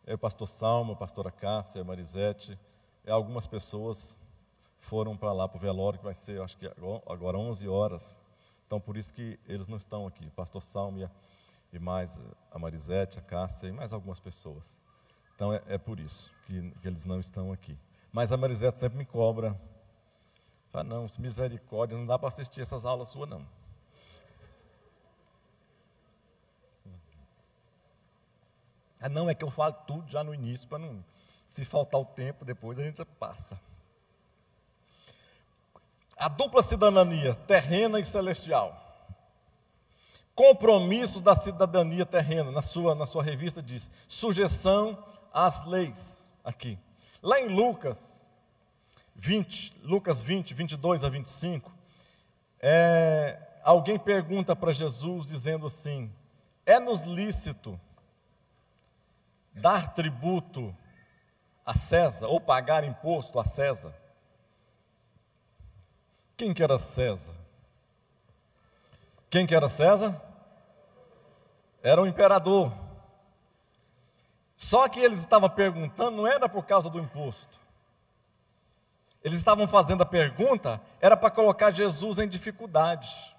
O pastor Salmo, a pastora Cássia, a Marisete, e algumas pessoas foram para lá, para o velório, que vai ser, acho que agora 11 horas. Então, por isso que eles não estão aqui. O pastor Salmo e mais a Marisete, a Cássia e mais algumas pessoas. Então, é por isso que eles não estão aqui. Mas a Marisete sempre me cobra. Fala, não, misericórdia, não dá para assistir essas aulas suas, não. Não, é que eu falo tudo já no início, para não, se faltar o tempo, depois a gente passa. A dupla cidadania, terrena e celestial. Compromissos da cidadania terrena, na sua revista diz, sujeição às leis, aqui. Lá em Lucas 20, 22 a 25, alguém pergunta para Jesus, dizendo assim, é-nos lícito dar tributo a César, ou pagar imposto a César? Quem que era César? Quem que era César? Era o imperador. Só que eles estavam perguntando, não era por causa do imposto. Eles estavam fazendo a pergunta, era para colocar Jesus em dificuldade.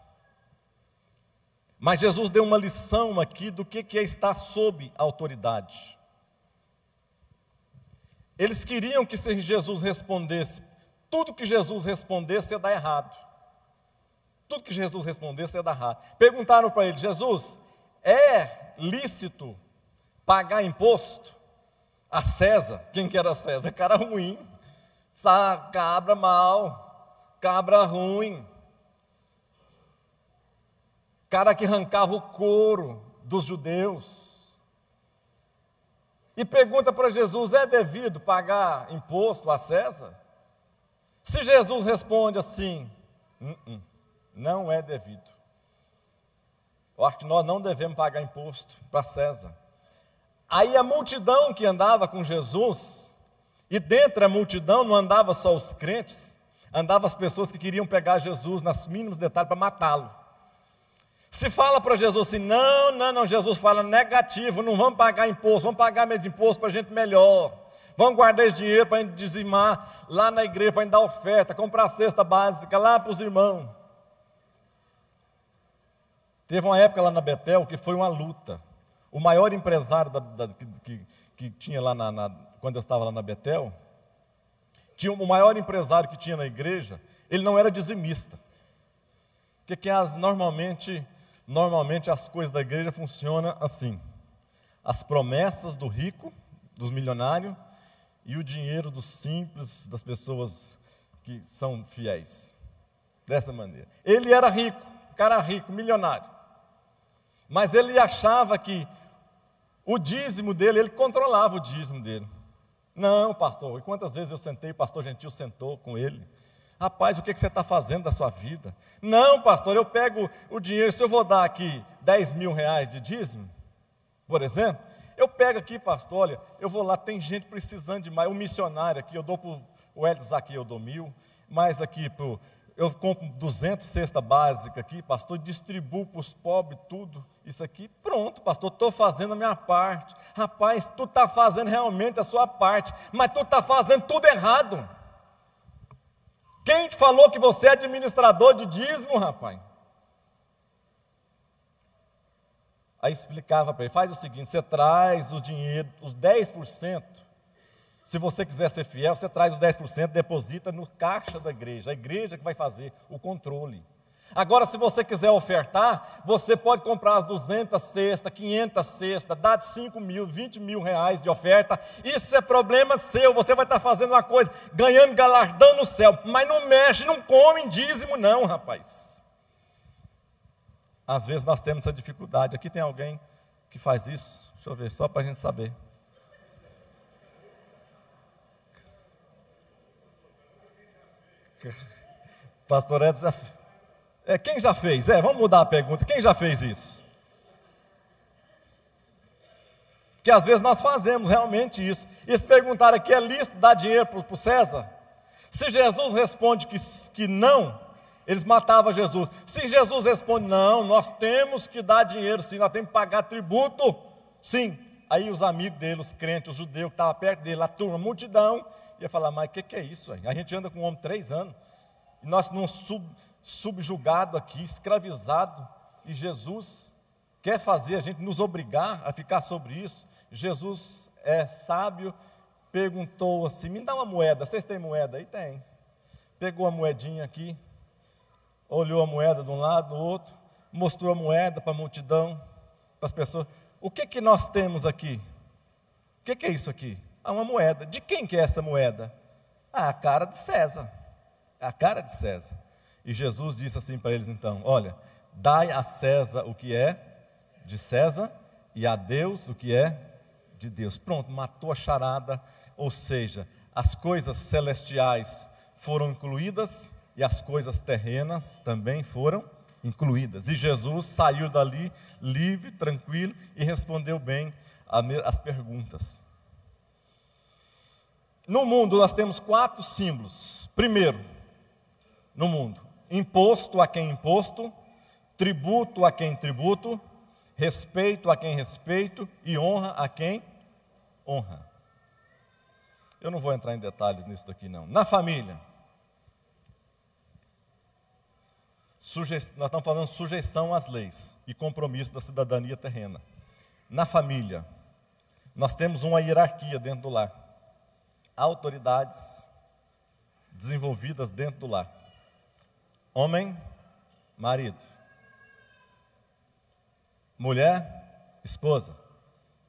Mas Jesus deu uma lição aqui do que é estar sob autoridade. Eles queriam que se Jesus respondesse, tudo que Jesus respondesse ia dar errado. Tudo que Jesus respondesse ia dar errado. Perguntaram para ele, Jesus, é lícito pagar imposto a César? Quem que era César? Cara ruim, cabra mau, cabra ruim. Cara que arrancava o couro dos judeus. E pergunta para Jesus, é devido pagar imposto a César? Se Jesus responde assim, não é devido. Eu acho que nós não devemos pagar imposto para César. Aí a multidão que andava com Jesus, e dentre a multidão não andava só os crentes, andavam as pessoas que queriam pegar Jesus nos mínimos detalhes para matá-lo. Se fala para Jesus assim, não, Jesus fala negativo, não vamos pagar imposto, vamos pagar meio de imposto para a gente melhor. Vamos guardar esse dinheiro para a gente dizimar lá na igreja, para a gente dar oferta, comprar cesta básica lá para os irmãos. Teve uma época lá na Betel que foi uma luta. O maior empresário que tinha lá, quando eu estava lá na Betel, o maior empresário que tinha na igreja, Ele não era dizimista. Porque normalmente as coisas da igreja funcionam assim. As promessas do rico, dos milionários, e o dinheiro dos simples, das pessoas que são fiéis. Dessa maneira. Ele era rico, cara rico, milionário. Mas ele achava que o dízimo dele, ele controlava o dízimo dele. Não, pastor, e quantas vezes eu sentei, o pastor Gentil sentou com ele. Rapaz, o que você está fazendo da sua vida? Não, pastor, eu pego o dinheiro, se eu vou dar aqui 10 mil reais de dízimo, por exemplo, eu pego aqui, pastor, olha, eu vou lá, tem gente precisando demais, o missionário aqui, eu dou para o Elis aqui, eu dou 1.000, mas aqui, eu compro 200 cesta básica aqui, pastor, distribuo para os pobres tudo, isso aqui, pronto, pastor, estou fazendo a minha parte. Rapaz, tu está fazendo realmente a sua parte, mas tu está fazendo tudo errado. Quem te falou que você é administrador de dízimo, rapaz? Aí explicava para ele, faz o seguinte, você traz o dinheiro, os 10%, se você quiser ser fiel, você traz os 10%, deposita no caixa da igreja, a igreja que vai fazer o controle. Agora, se você quiser ofertar, você pode comprar as 200 cestas, 500 cestas, dar 5 mil, 20 mil reais de oferta, isso é problema seu, você vai estar fazendo uma coisa, ganhando galardão no céu, mas não mexe, não come em dízimo não, rapaz. Às vezes nós temos essa dificuldade, aqui tem alguém que faz isso, deixa eu ver, só para a gente saber. Pastor Edson já... quem já fez? Vamos mudar a pergunta. Quem já fez isso? Porque às vezes nós fazemos realmente isso. E se perguntar aqui, é lícito dar dinheiro para o César? Se Jesus responde que não, eles matavam Jesus. Se Jesus responde, não, nós temos que dar dinheiro sim, nós temos que pagar tributo, sim. Aí os amigos dele, os crentes, os judeus que estavam perto dele, a turma, a multidão, ia falar, mas o que é isso aí? A gente anda com um homem 3 anos, e nós não subjugado aqui, escravizado, e Jesus quer fazer a gente, nos obrigar a ficar sobre isso. Jesus é sábio, perguntou assim, me dá uma moeda, vocês têm moeda aí? Tem. Pegou a moedinha aqui, olhou a moeda de um lado, do outro, mostrou a moeda para a multidão, para as pessoas. O que nós temos aqui? O que é isso aqui? Uma moeda. De quem que é essa moeda? A cara de César. A cara de César. E Jesus disse assim para eles então, olha, dai a César o que é de César e a Deus o que é de Deus. Pronto, matou a charada, ou seja, as coisas celestiais foram incluídas e as coisas terrenas também foram incluídas. E Jesus saiu dali livre, tranquilo e respondeu bem as perguntas. No mundo nós temos 4 símbolos. Primeiro, no mundo, imposto a quem imposto, tributo a quem tributo, respeito a quem respeito e honra a quem honra. Eu não vou entrar em detalhes nisso daqui não. Na família, nós estamos falando sujeição às leis e compromisso da cidadania terrena. Na família, nós temos uma hierarquia dentro do lar. Autoridades desenvolvidas dentro do lar. Homem, marido. Mulher, esposa.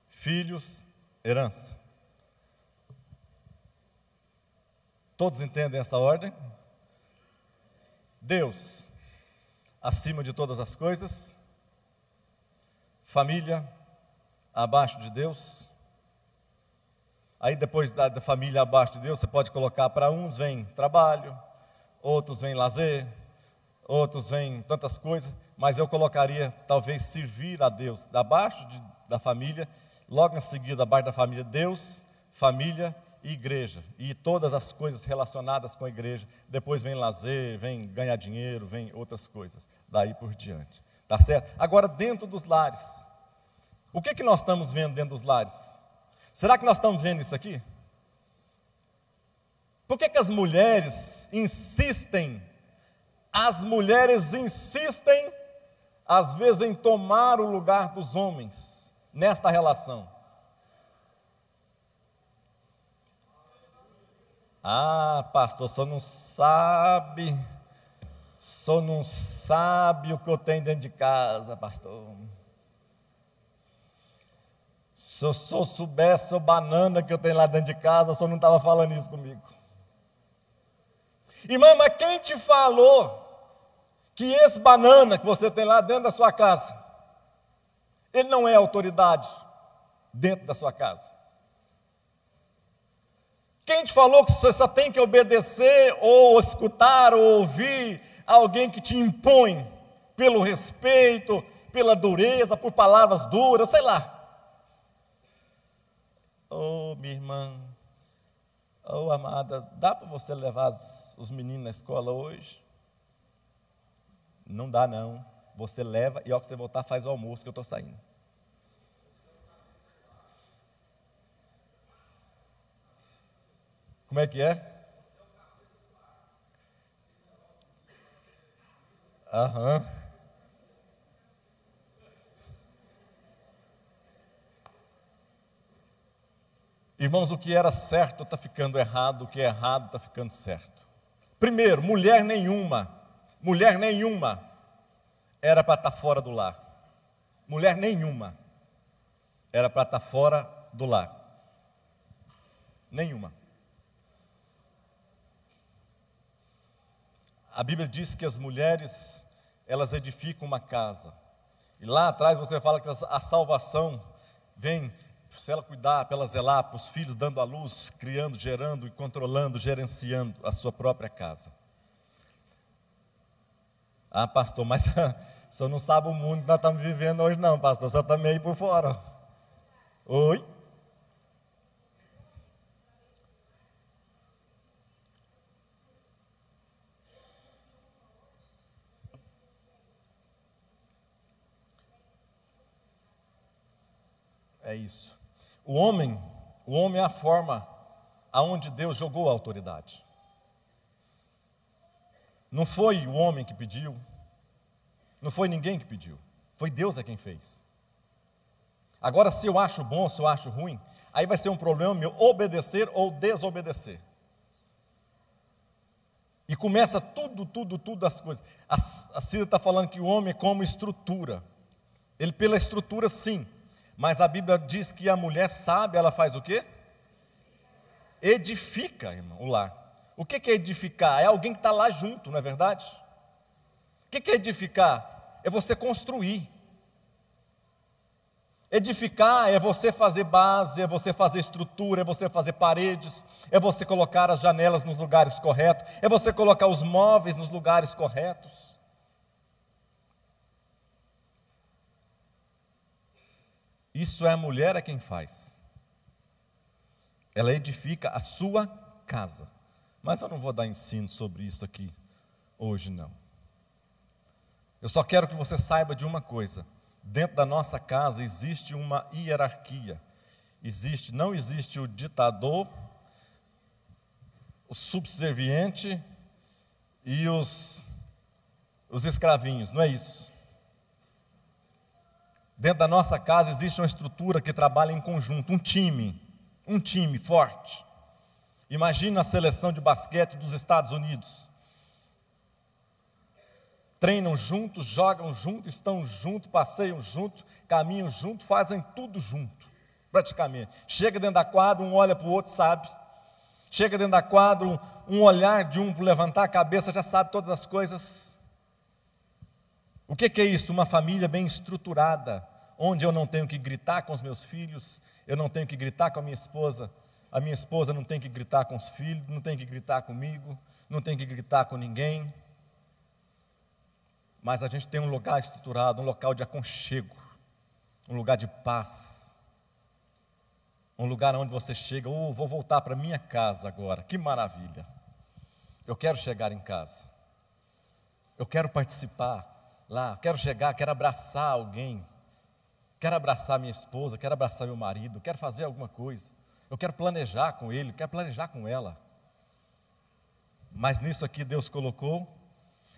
Filhos, herança. Todos entendem essa ordem? Deus, acima de todas as coisas. Família, abaixo de Deus. Aí depois da família abaixo de Deus, você pode colocar, para uns vem trabalho, outros vem lazer, outros vem tantas coisas, mas eu colocaria talvez servir a Deus, abaixo da família, logo em seguida abaixo da família, Deus, família e igreja, e todas as coisas relacionadas com a igreja, depois vem lazer, vem ganhar dinheiro, vem outras coisas, daí por diante, tá certo? Agora dentro dos lares, o que nós estamos vendo dentro dos lares? Será que nós estamos vendo isso aqui? Por que as mulheres insistem, às vezes, em tomar o lugar dos homens, nesta relação? Ah, pastor, só não sabe senhor não sabe o que eu tenho dentro de casa, pastor. Se o senhor soubesse a banana que eu tenho lá dentro de casa, o senhor não estava falando isso comigo. Irmã, mas quem te falou que esse banana que você tem lá dentro da sua casa, ele não é autoridade dentro da sua casa? Quem te falou que você só tem que obedecer, ou escutar, ou ouvir alguém que te impõe pelo respeito, pela dureza, por palavras duras, sei lá? Oh, minha irmã, oh, amada, dá para você levar os meninos na escola hoje? Não dá, não. Você leva e ao que você voltar faz o almoço que eu estou saindo. Como é que é? Aham. Irmãos, o que era certo está ficando errado, o que é errado está ficando certo. Primeiro, mulher nenhuma era para estar fora do lar. Mulher nenhuma era para estar fora do lar. Nenhuma. A Bíblia diz que as mulheres, elas edificam uma casa. E lá atrás você fala que a salvação vem, se ela cuidar, para ela zelar para os filhos, dando à luz, criando, gerando e controlando, gerenciando a sua própria casa. Ah, pastor, mas o senhor não sabe o mundo que nós estamos vivendo hoje não, pastor, só está meio por fora. Oi? É isso. O homem é a forma aonde Deus jogou a autoridade. Não foi o homem que pediu, não foi ninguém que pediu, foi Deus quem fez. Agora, se eu acho bom, se eu acho ruim, aí vai ser um problema meu obedecer ou desobedecer. E começa tudo as coisas. A Cida está falando que o homem é como estrutura. Ele pela estrutura sim, mas a Bíblia diz que a mulher sábia, ela faz o quê? Edifica, irmão, o lar. O que é edificar? É alguém que está lá junto, não é verdade? O que é edificar? É você construir. Edificar é você fazer base, é você fazer estrutura, é você fazer paredes, é você colocar as janelas nos lugares corretos, é você colocar os móveis nos lugares corretos. Isso é a mulher quem faz. Ela edifica a sua casa. Mas eu não vou dar ensino sobre isso aqui hoje, não. Eu só quero que você saiba de uma coisa. Dentro da nossa casa existe uma hierarquia. Não existe o ditador, o subserviente e os escravinhos, não é isso. Dentro da nossa casa existe uma estrutura que trabalha em conjunto, um time forte. Imagina a seleção de basquete dos Estados Unidos. Treinam juntos, jogam juntos, estão juntos, passeiam juntos, caminham juntos, fazem tudo junto, praticamente. Chega dentro da quadra, um olha para o outro, sabe. Chega dentro da quadra, um olhar de um para levantar a cabeça, já sabe todas as coisas. O que é isso? Uma família bem estruturada, onde eu não tenho que gritar com os meus filhos, eu não tenho que gritar com a minha esposa não tem que gritar com os filhos, não tem que gritar comigo, não tem que gritar com ninguém. Mas a gente tem um lugar estruturado, um local de aconchego, um lugar de paz, um lugar onde você chega, vou voltar para minha casa agora, que maravilha. Eu quero chegar em casa, eu quero participar lá, quero chegar, quero abraçar alguém, quero abraçar minha esposa, quero abraçar meu marido, quero fazer alguma coisa, eu quero planejar com ele, quero planejar com ela. Mas nisso aqui Deus colocou,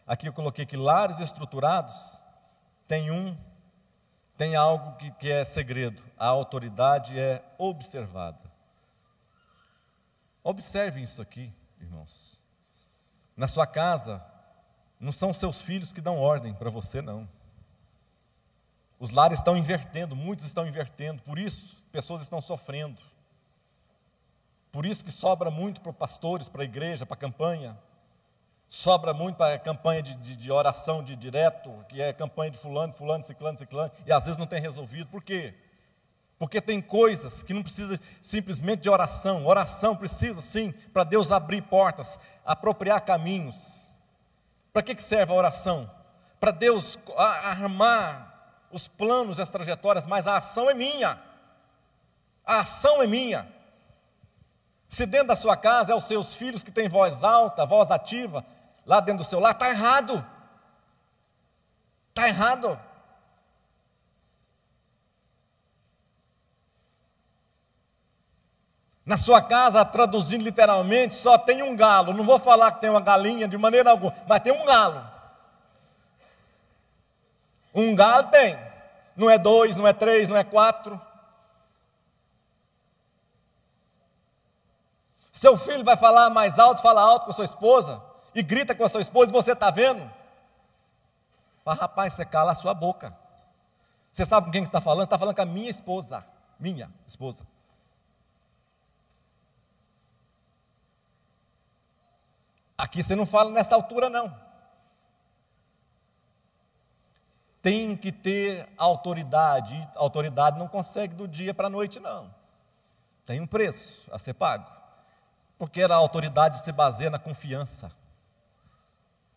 aqui eu coloquei que lares estruturados tem algo que é segredo, a autoridade é observada. Observem isso aqui, irmãos. Na sua casa, Não são seus filhos que dão ordem para você, não. Os lares estão invertendo, muitos estão invertendo, por isso pessoas estão sofrendo. Por isso que sobra muito para pastores, para a igreja, para a campanha. Sobra muito para a campanha de oração de direto, que é campanha de fulano, ciclano, e às vezes não tem resolvido. Por quê? Porque tem coisas que não precisa simplesmente de oração. Oração precisa sim, para Deus abrir portas, apropriar caminhos. Para que serve a oração? Para Deus armar os planos e as trajetórias, mas a ação é minha. A ação é minha. Se dentro da sua casa é os seus filhos que têm voz alta, voz ativa, lá dentro do seu lar, está errado. Está errado. Na sua casa, traduzindo literalmente, só tem um galo. Não vou falar que tem uma galinha de maneira alguma, mas tem um galo. Um galo tem. Não é 2, não é 3, não é 4. Seu filho vai falar mais alto, fala alto com a sua esposa, e grita com a sua esposa, e você está vendo? Para rapaz, você cala a sua boca. Você sabe com quem você está falando? Está falando com a minha esposa. Minha esposa. Aqui você não fala nessa altura, não. Tem que ter autoridade. E autoridade não consegue do dia para a noite, não. Tem um preço a ser pago. Porque a autoridade se baseia na confiança.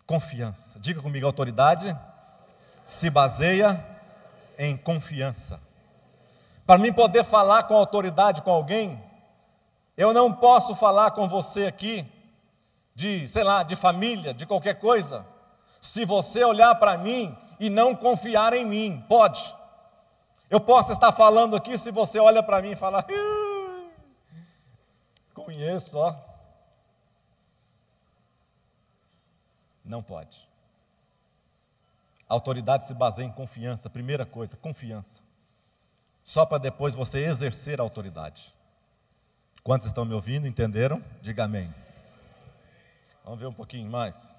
Confiança. Diga comigo, a autoridade se baseia em confiança. Para mim poder falar com autoridade com alguém, eu não posso falar com você aqui, de família, de qualquer coisa, se você olhar para mim e não confiar em mim. Pode. Eu posso estar falando aqui, se você olha para mim e fala, conheço, ó. Não pode. A autoridade se baseia em confiança. Primeira coisa, confiança. Só para depois você exercer a autoridade. Quantos estão me ouvindo? Entenderam? Diga amém. Vamos ver um pouquinho mais.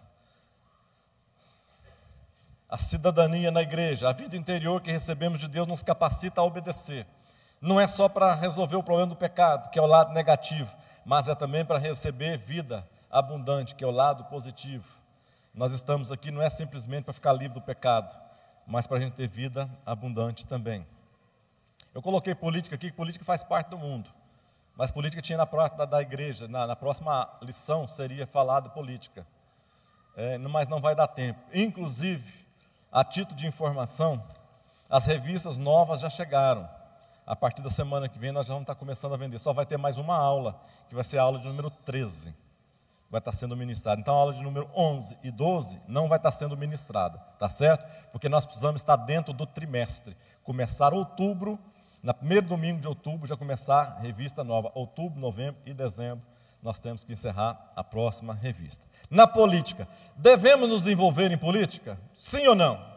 A cidadania na igreja, a vida interior que recebemos de Deus nos capacita a obedecer. Não é só para resolver o problema do pecado, que é o lado negativo, mas é também para receber vida abundante, que é o lado positivo. Nós estamos aqui não é simplesmente para ficar livre do pecado, mas para a gente ter vida abundante também. Eu coloquei política aqui, que política faz parte do mundo, mas política tinha da igreja, na próxima lição seria falada política, mas não vai dar tempo. Inclusive, a título de informação, as revistas novas já chegaram. A partir da semana que vem nós já vamos estar começando a vender. Só vai ter mais uma aula, que vai ser a aula de número 13. Vai estar sendo ministrada. Então a aula de número 11 e 12 não vai estar sendo ministrada. Tá certo? Porque nós precisamos estar dentro do trimestre. Começar outubro, no primeiro domingo de outubro já começar a revista nova. Outubro, novembro e dezembro nós temos que encerrar a próxima revista. Na política, devemos nos envolver em política? Sim ou não?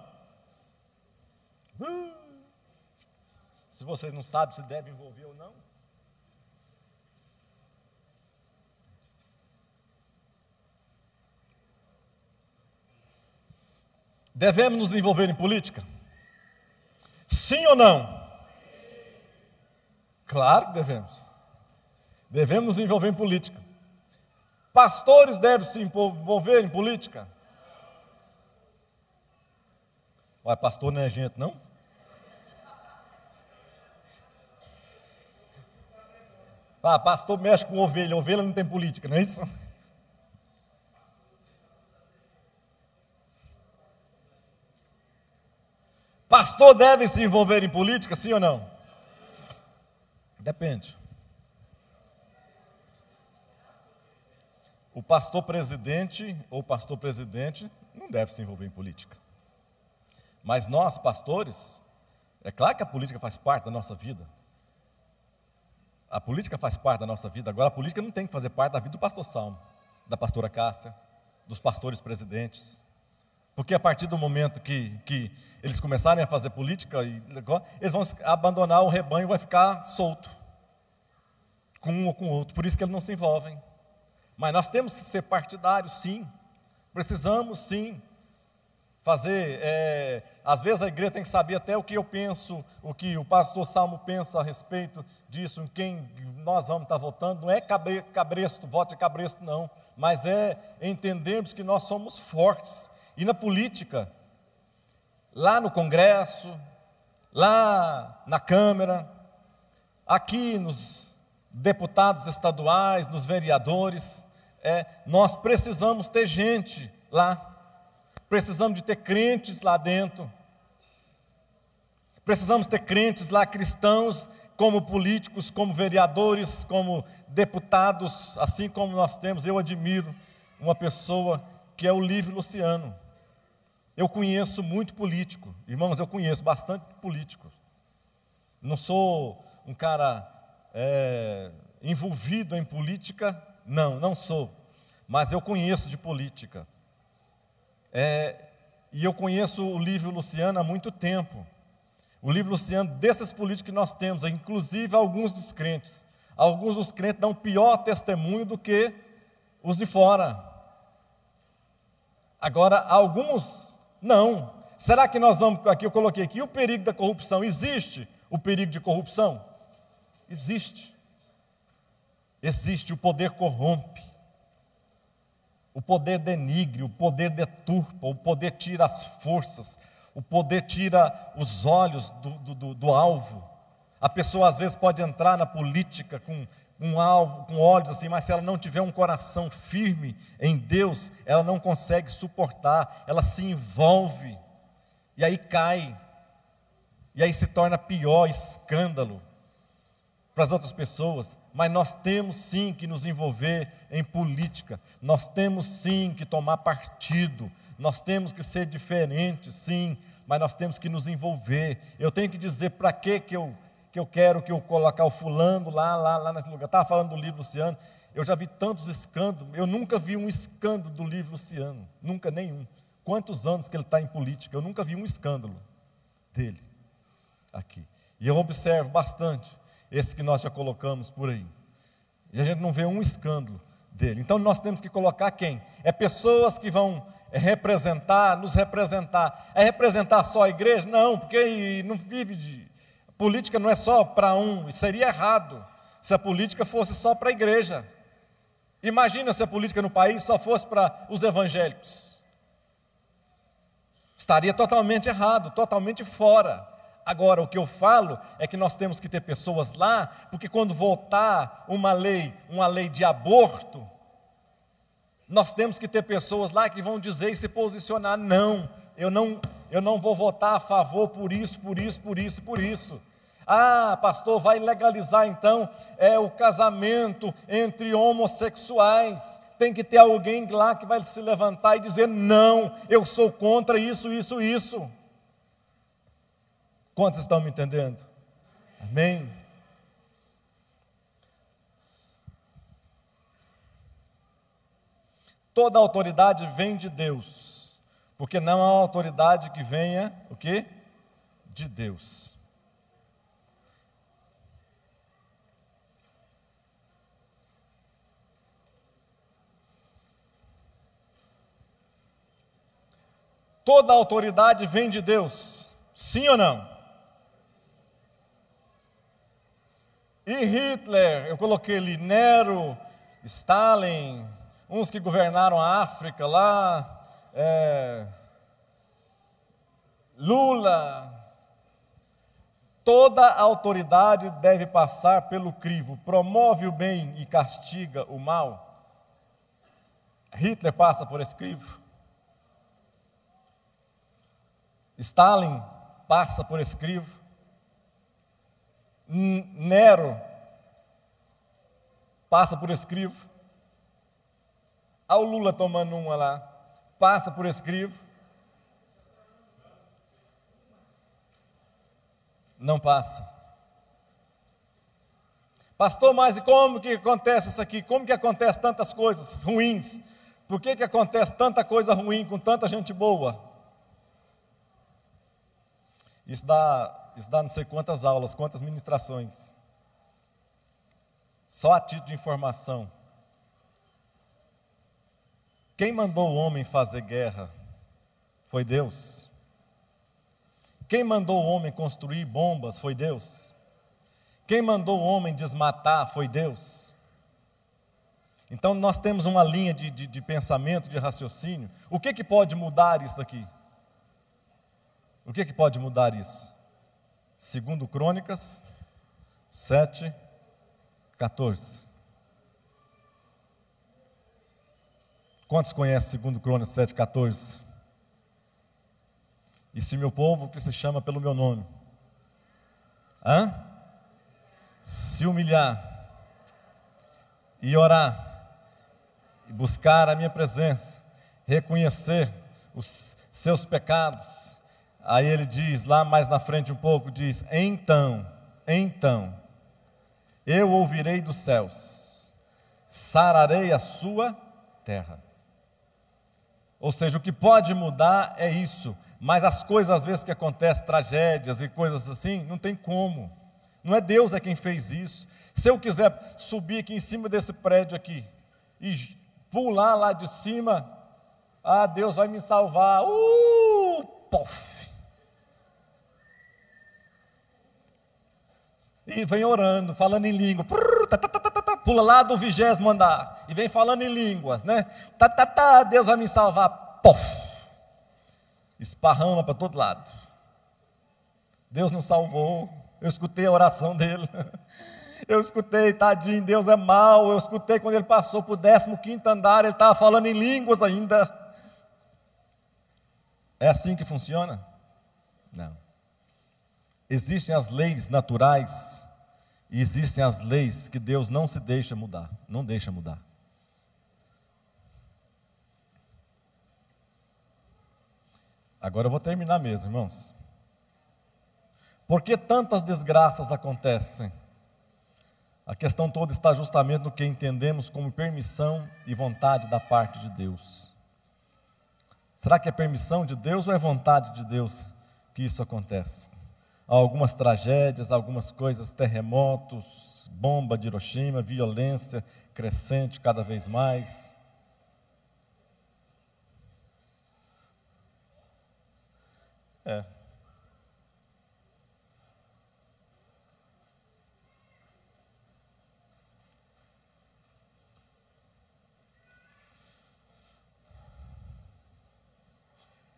Se vocês não sabem se deve envolver ou não. Devemos nos envolver em política? Sim ou não? Claro que devemos. Devemos nos envolver em política. Pastores devem se envolver em política? Ué, pastor não é gente, não? Pastor mexe com ovelha, ovelha não tem política, não é isso? Pastor deve se envolver em política, sim ou não? Depende. O pastor presidente ou pastor presidente não deve se envolver em política. Mas nós, pastores, é claro que a política faz parte da nossa vida. A política faz parte da nossa vida. Agora, a política não tem que fazer parte da vida do pastor Salmo, da pastora Cássia, dos pastores presidentes. Porque a partir do momento que eles começarem a fazer política, eles vão abandonar o rebanho e vai ficar solto, com um ou com o outro. Por isso que eles não se envolvem. Mas nós temos que ser partidários, sim. Precisamos, sim, Às vezes a igreja tem que saber até o que eu penso, o que o pastor Salmo pensa a respeito disso, em quem nós vamos estar votando. Não é cabresto, voto de cabresto não, mas é entendermos que nós somos fortes. E na política, lá no Congresso, lá na Câmara, aqui nos deputados estaduais, nos vereadores, nós precisamos ter gente lá. Precisamos de ter crentes lá dentro. Precisamos ter crentes lá, cristãos, como políticos, como vereadores, como deputados, assim como nós temos. Eu admiro uma pessoa que é o Lívio Luciano. Eu conheço muito político. Irmãos, eu conheço bastante político. Não sou um cara envolvido em política, não sou. Mas eu conheço de política. E eu conheço o Lívio Luciano há muito tempo. O Lívio Luciano, desses políticos que nós temos, inclusive alguns dos crentes. Alguns dos crentes dão pior testemunho do que os de fora. Agora, alguns não. Será que nós vamos, aqui eu coloquei aqui, o perigo da corrupção? Existe o perigo de corrupção? Existe. Existe, o poder corrompe. O poder denigre, o poder deturpa, o poder tira as forças, o poder tira os olhos do alvo. A pessoa às vezes pode entrar na política com alvo, com olhos assim, mas se ela não tiver um coração firme em Deus, ela não consegue suportar, ela se envolve, e aí cai, e aí se torna pior, escândalo para as outras pessoas. Mas nós temos sim que nos envolver em política, nós temos sim que tomar partido, nós temos que ser diferentes, sim, mas nós temos que nos envolver. Eu tenho que dizer para que eu quero que eu colocar o fulano lá naquele lugar. Estava falando do Lívio Luciano, eu já vi tantos escândalos, eu nunca vi um escândalo do Lívio Luciano, nunca nenhum. Quantos anos que ele está em política, eu nunca vi um escândalo dele aqui. E eu observo bastante esses que nós já colocamos por aí. E a gente não vê um escândalo dele. Então nós temos que colocar quem? Pessoas que vão representar, nos representar. É representar só a igreja? Não, porque não vive de... Política não é só para um, seria errado se a política fosse só para a igreja. Imagina se a política no país só fosse para os evangélicos. Estaria totalmente errado, totalmente fora. Agora, o que eu falo é que nós temos que ter pessoas lá, porque quando votar uma lei de aborto, nós temos que ter pessoas lá que vão dizer e se posicionar: não, eu não vou votar a favor por isso. Ah, pastor, vai legalizar então o casamento entre homossexuais. Tem que ter alguém lá que vai se levantar e dizer: não, eu sou contra isso. Quantos estão me entendendo? Amém? Toda autoridade vem de Deus, porque não há autoridade que venha, o quê? De Deus. Toda autoridade vem de Deus, sim ou não? E Hitler, eu coloquei ali, Nero, Stalin, uns que governaram a África lá, Lula. Toda autoridade deve passar pelo crivo, promove o bem e castiga o mal. Hitler passa por esse crivo. Stalin passa por esse crivo. Nero passa por esse crivo. Ao Lula tomando uma lá, passa por esse crivo. Não passa. Pastor, mas e como que acontece isso aqui? Como que acontece tantas coisas ruins? Por que acontece tanta coisa ruim com tanta gente boa? Isso dá não sei quantas aulas, quantas ministrações. Só a título de informação. Quem mandou o homem fazer guerra Foi Deus. Quem mandou o homem construir bombas? Foi Deus. Quem mandou o homem desmatar? Foi Deus. Então nós temos uma linha de pensamento, de raciocínio. O que pode mudar isso aqui? O que pode mudar isso? 2 Crônicas 7:14. Quantos conhecem 2 Crônicas 7:14? E se meu povo, que se chama pelo meu nome, se humilhar e orar, e buscar a minha presença, reconhecer os seus pecados, aí ele diz, lá mais na frente um pouco, diz, então, eu ouvirei dos céus, sararei a sua terra. Ou seja, o que pode mudar é isso, mas as coisas às vezes que acontecem, tragédias e coisas assim, não tem como. Não é Deus quem fez isso. Se eu quiser subir aqui em cima desse prédio aqui e pular lá de cima, Deus vai me salvar. Pof! E vem orando, falando em língua. Pula lá do 20º andar e vem falando em línguas, né? Deus vai me salvar. Pof! Esparrama para todo lado. Deus nos salvou. Eu escutei a oração dele. Eu escutei, tadinho, Deus é mau. Eu escutei quando ele passou para o 15º andar, ele estava falando em línguas ainda. É assim que funciona? Não. Existem as leis naturais e existem as leis que Deus não se deixa mudar, não deixa mudar. Agora eu vou terminar mesmo, irmãos. Por que tantas desgraças acontecem? A questão toda está justamente no que entendemos como permissão e vontade da parte de Deus. Será que é permissão de Deus ou é vontade de Deus que isso acontece? Há algumas tragédias, algumas coisas, terremotos, bomba de Hiroshima, violência crescente cada vez mais.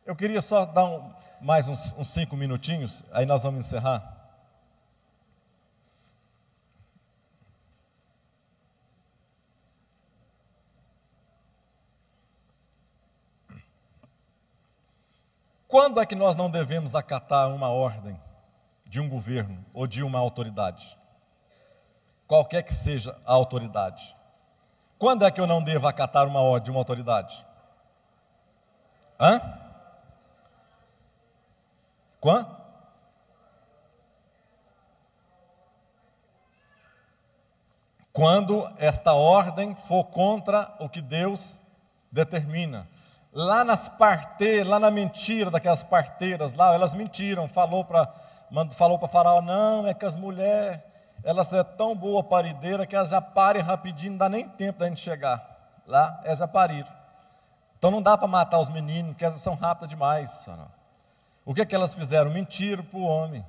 Eu queria só dar mais uns 5 minutinhos, aí nós vamos encerrar. Quando é que nós não devemos acatar uma ordem de um governo ou de uma autoridade? Qualquer que seja a autoridade. Quando é que eu não devo acatar uma ordem de uma autoridade? Quando esta ordem for contra o que Deus determina. Lá nas parteiras, lá na mentira daquelas parteiras lá, elas mentiram, falou para Faraó, não, é que as mulheres, elas é tão boa parideira que elas já parem rapidinho, não dá nem tempo da gente chegar. Lá, elas já pariram. Então não dá para matar os meninos, porque elas são rápidas demais, Faraó. O que elas fizeram? Mentiram para o homem.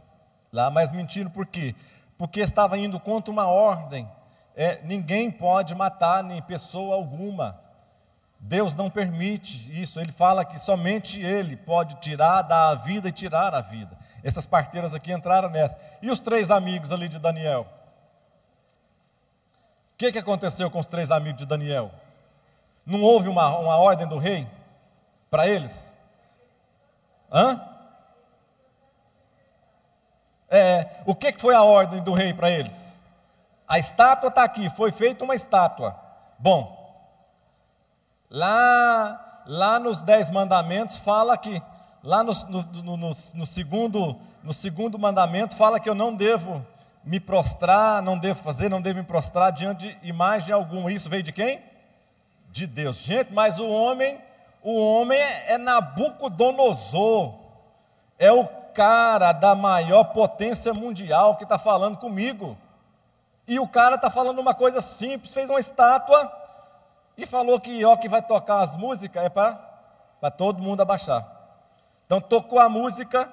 Lá, mas mentiram por quê? Porque estava indo contra uma ordem. Ninguém pode matar nem pessoa alguma. Deus não permite isso. Ele fala que somente Ele pode dar a vida e tirar a vida. Essas parteiras aqui entraram nessa. E os 3 amigos ali de Daniel? O que aconteceu com os 3 amigos de Daniel? Não houve uma ordem do rei para eles? O que foi a ordem do rei para eles? A estátua está aqui, foi feita uma estátua. Bom, lá nos 10 mandamentos fala que, lá no segundo mandamento fala que eu não devo me prostrar, não devo me prostrar diante de imagem alguma. Isso veio de quem? De Deus. Gente, mas o homem é Nabucodonosor, é o cara da maior potência mundial que está falando comigo. E o cara está falando uma coisa simples, fez uma estátua e falou que que vai tocar as músicas é para todo mundo abaixar. Então, tocou a música,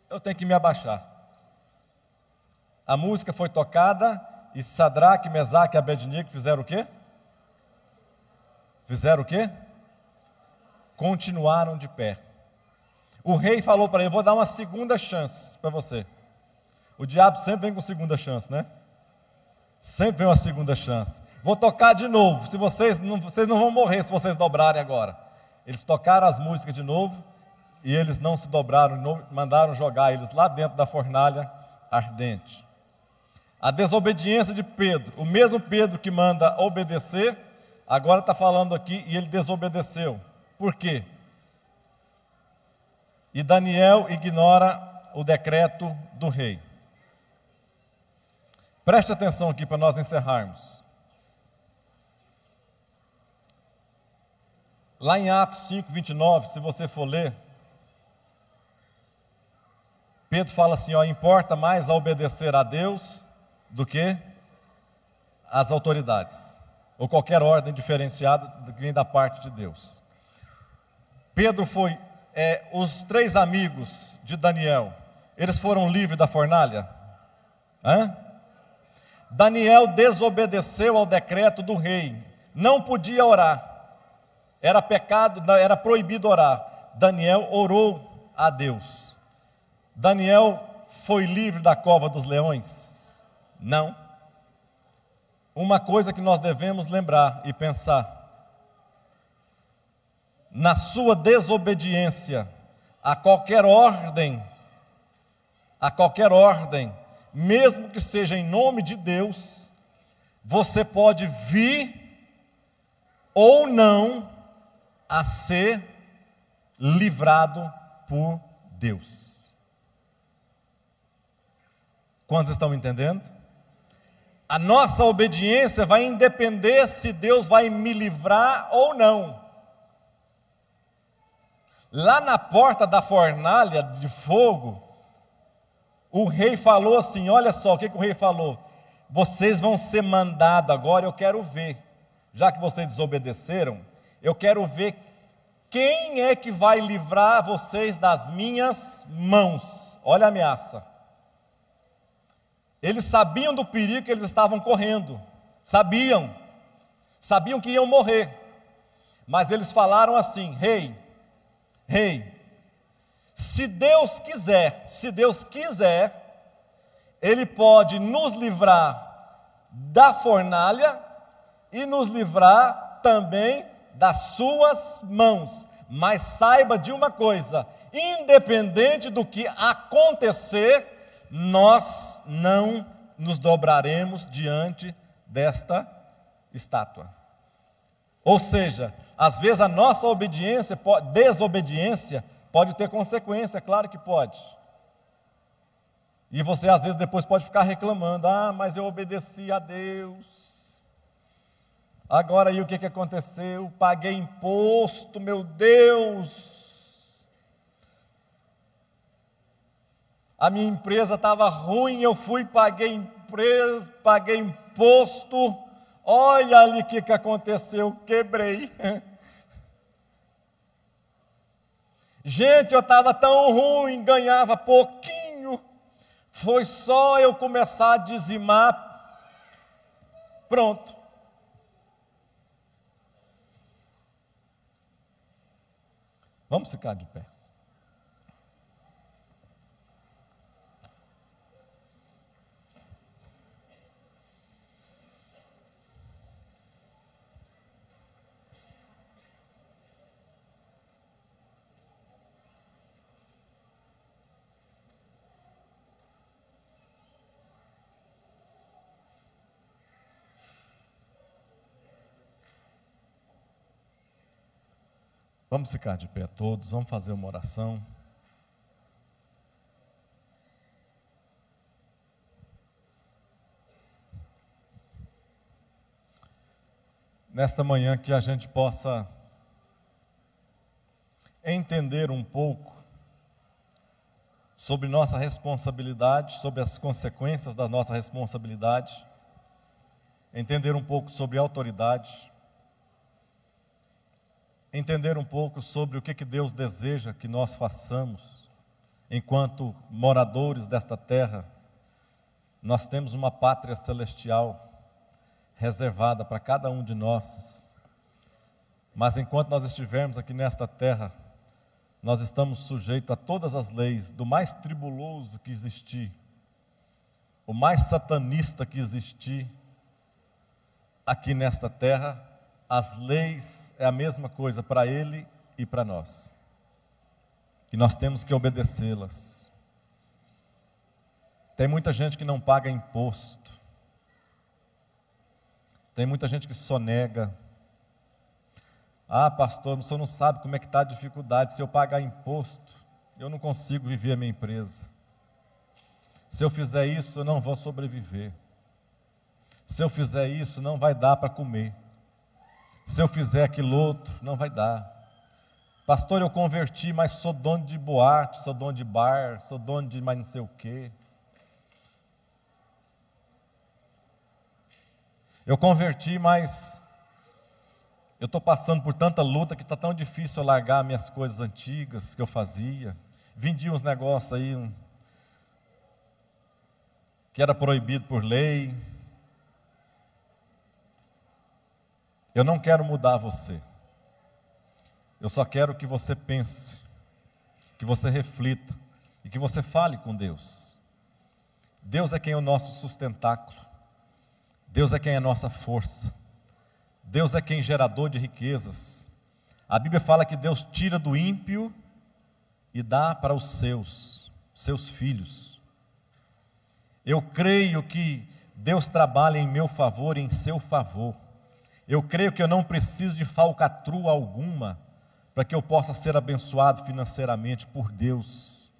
eu tenho que me abaixar. A música foi tocada e Sadraque, Mesaque e Abednego fizeram o quê? Fizeram o quê? Continuaram de pé. O rei falou para ele: vou dar uma segunda chance para você. O diabo sempre vem com segunda chance, né? Sempre vem uma segunda chance. Vou tocar de novo. Se vocês não vão morrer se vocês dobrarem agora. Eles tocaram as músicas de novo e eles não se dobraram, mandaram jogar eles lá dentro da fornalha ardente. A desobediência de Pedro, o mesmo Pedro que manda obedecer, agora está falando aqui e ele desobedeceu. Por quê? E Daniel ignora o decreto do rei. Preste atenção aqui para nós encerrarmos. Lá em Atos 5, 29, se você for ler, Pedro fala assim, importa mais a obedecer a Deus do que as autoridades, ou qualquer ordem diferenciada que vem da parte de Deus. Pedro foi, os 3 amigos de Daniel, eles foram livres da fornalha? Daniel desobedeceu ao decreto do rei, não podia orar, era pecado, era proibido orar. Daniel orou a Deus. Daniel foi livre da cova dos leões? Não. Uma coisa que nós devemos lembrar e pensar: na sua desobediência a qualquer ordem, mesmo que seja em nome de Deus, você pode vir ou não a ser livrado por Deus. Quantos estão entendendo? A nossa obediência vai independer se Deus vai me livrar ou não. Lá na porta da fornalha de fogo, o rei falou assim, olha só o que o rei falou: vocês vão ser mandados agora, eu quero ver, já que vocês desobedeceram, eu quero ver quem é que vai livrar vocês das minhas mãos. Olha a ameaça. Eles sabiam do perigo que eles estavam correndo, sabiam que iam morrer, mas eles falaram assim: rei, se Deus quiser, Ele pode nos livrar da fornalha e nos livrar também das suas mãos, mas saiba de uma coisa: independente do que acontecer, nós não nos dobraremos diante desta estátua. Ou seja, às vezes a nossa desobediência pode ter consequência, claro que pode. E você às vezes depois pode ficar reclamando: mas eu obedeci a Deus, agora aí o que aconteceu? Paguei imposto, meu Deus, a minha empresa estava ruim, eu fui, paguei imposto, olha ali o que aconteceu, quebrei. Gente, eu estava tão ruim, ganhava pouquinho, foi só eu começar a dizimar, pronto. Vamos ficar de pé. Vamos ficar de pé todos, vamos fazer uma oração. Nesta manhã que a gente possa entender um pouco sobre nossa responsabilidade, sobre as consequências da nossa responsabilidade, entender um pouco sobre autoridade, entender um pouco sobre o que Deus deseja que nós façamos enquanto moradores desta terra. Nós temos uma pátria celestial reservada para cada um de nós, mas enquanto nós estivermos aqui nesta terra, nós estamos sujeitos a todas as leis, do mais tribuloso que existir, o mais satanista que existir aqui nesta terra. As leis é a mesma coisa para ele e para nós, e nós temos que obedecê-las. Tem muita gente que não paga imposto, tem muita gente que sonega. Ah, pastor, o senhor não sabe como é que está a dificuldade. Se eu pagar imposto, eu não consigo viver a minha empresa. Se eu fizer isso, eu não vou sobreviver. Se eu fizer isso, não vai dar para comer. Se eu fizer aquilo outro, não vai dar. Pastor, eu converti, mas sou dono de boate, sou dono de bar, sou dono de mais não sei o quê. Eu converti, mas eu estou passando por tanta luta que está tão difícil eu largar minhas coisas antigas que eu fazia. Vendi uns negócios aí que era proibido por lei. Eu não quero mudar você. Eu só quero que você pense, que você reflita e que você fale com Deus. Deus é quem é o nosso sustentáculo. Deus é quem é a nossa força. Deus é quem é gerador de riquezas. A Bíblia fala que Deus tira do ímpio e dá para os seus filhos. Eu creio que Deus trabalha em meu favor e em seu favor. Eu creio que eu não preciso de falcatrua alguma para que eu possa ser abençoado financeiramente por Deus.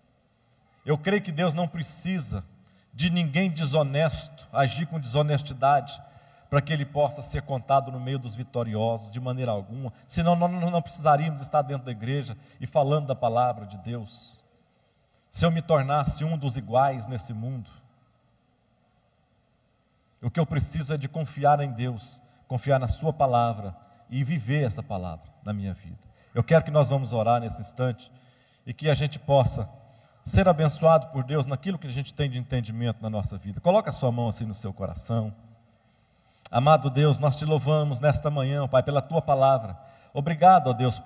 Eu creio que Deus não precisa de ninguém desonesto, agir com desonestidade, para que Ele possa ser contado no meio dos vitoriosos, de maneira alguma. Senão nós não precisaríamos estar dentro da igreja e falando da palavra de Deus. Se eu me tornasse um dos iguais nesse mundo, o que eu preciso é de confiar em Deus, confiar na sua palavra e viver essa palavra na minha vida. Eu quero que nós vamos orar nesse instante e que a gente possa ser abençoado por Deus naquilo que a gente tem de entendimento na nossa vida. Coloca a sua mão assim no seu coração. Amado Deus, nós te louvamos nesta manhã, Pai, pela tua palavra. Obrigado, ó Deus,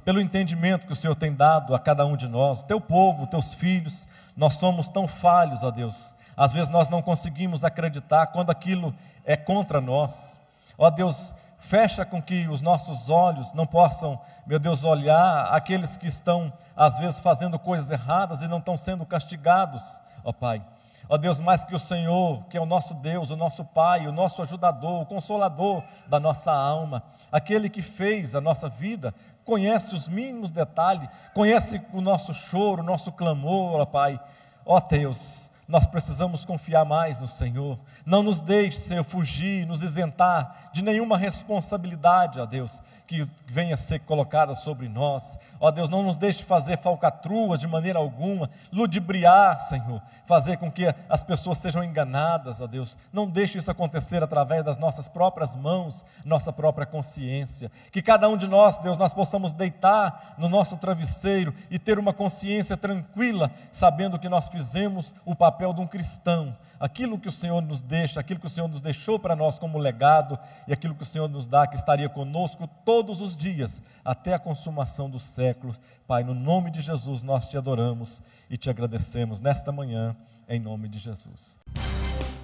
pelo entendimento que o Senhor tem dado a cada um de nós, teu povo, teus filhos. Nós somos tão falhos, ó Deus. Às vezes nós não conseguimos acreditar quando aquilo é contra nós. Ó Deus, fecha com que os nossos olhos não possam, meu Deus, olhar aqueles que estão, às vezes, fazendo coisas erradas e não estão sendo castigados, ó Pai. Ó Deus, mais que o Senhor, que é o nosso Deus, o nosso Pai, o nosso ajudador, o consolador da nossa alma, aquele que fez a nossa vida, conhece os mínimos detalhes, conhece o nosso choro, o nosso clamor, ó Pai. Ó Deus, nós precisamos confiar mais no Senhor. Não nos deixe, Senhor, fugir, nos isentar de nenhuma responsabilidade, ó Deus, que venha a ser colocada sobre nós. Ó Deus, não nos deixe fazer falcatruas de maneira alguma, ludibriar, Senhor, fazer com que as pessoas sejam enganadas, ó Deus. Não deixe isso acontecer através das nossas próprias mãos, nossa própria consciência. Que cada um de nós, Deus, nós possamos deitar no nosso travesseiro e ter uma consciência tranquila, sabendo que nós fizemos o papel de um cristão, aquilo que o Senhor nos deixa, aquilo que o Senhor nos deixou para nós como legado, e aquilo que o Senhor nos dá, que estaria conosco todos os dias, até a consumação dos séculos. Pai, no nome de Jesus nós te adoramos e te agradecemos nesta manhã, em nome de Jesus.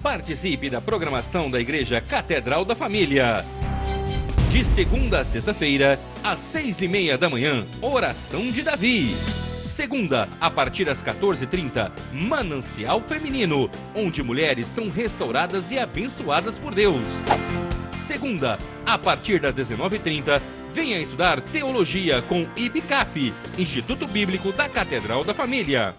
Participe da programação da Igreja Catedral da Família. De segunda a sexta-feira, às 6:30 da manhã, oração de Davi. Segunda, a partir das 14h30, Manancial Feminino, onde mulheres são restauradas e abençoadas por Deus. Segunda, a partir das 19h30, venha estudar Teologia com IBCAF, Instituto Bíblico da Catedral da Família.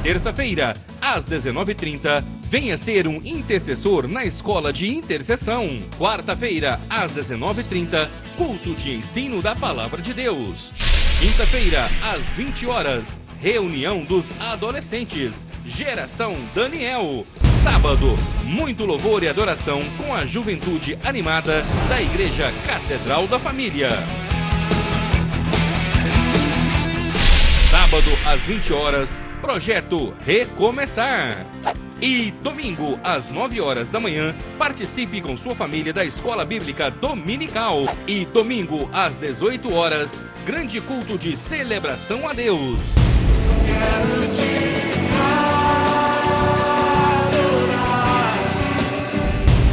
Terça-feira, às 19h30, venha ser um intercessor na Escola de Intercessão. Quarta-feira, às 19h30, culto de ensino da Palavra de Deus. Quinta-feira, às 20 horas, reunião dos adolescentes, Geração Daniel. Sábado, muito louvor e adoração com a juventude animada da Igreja Catedral da Família. Sábado, às 20 horas, Projeto Recomeçar. E domingo, às 9 horas da manhã, participe com sua família da Escola Bíblica Dominical. E domingo, às 18 horas, grande culto de celebração a Deus.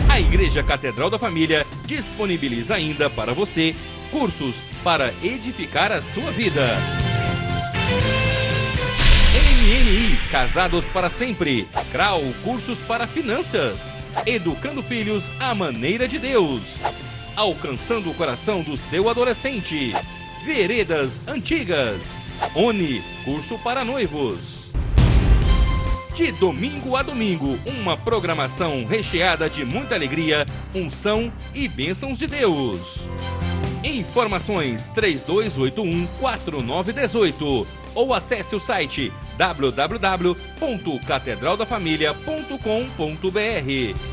A Igreja Catedral da Família disponibiliza ainda para você cursos para edificar a sua vida. MNI, Casados para Sempre. CRAU, cursos para finanças. Educando filhos à maneira de Deus. Alcançando o coração do seu adolescente. Veredas Antigas. ONI, curso para noivos. De domingo a domingo, uma programação recheada de muita alegria, unção e bênçãos de Deus. Informações 3281-4918 ou acesse o site www.catedraldafamilia.com.br.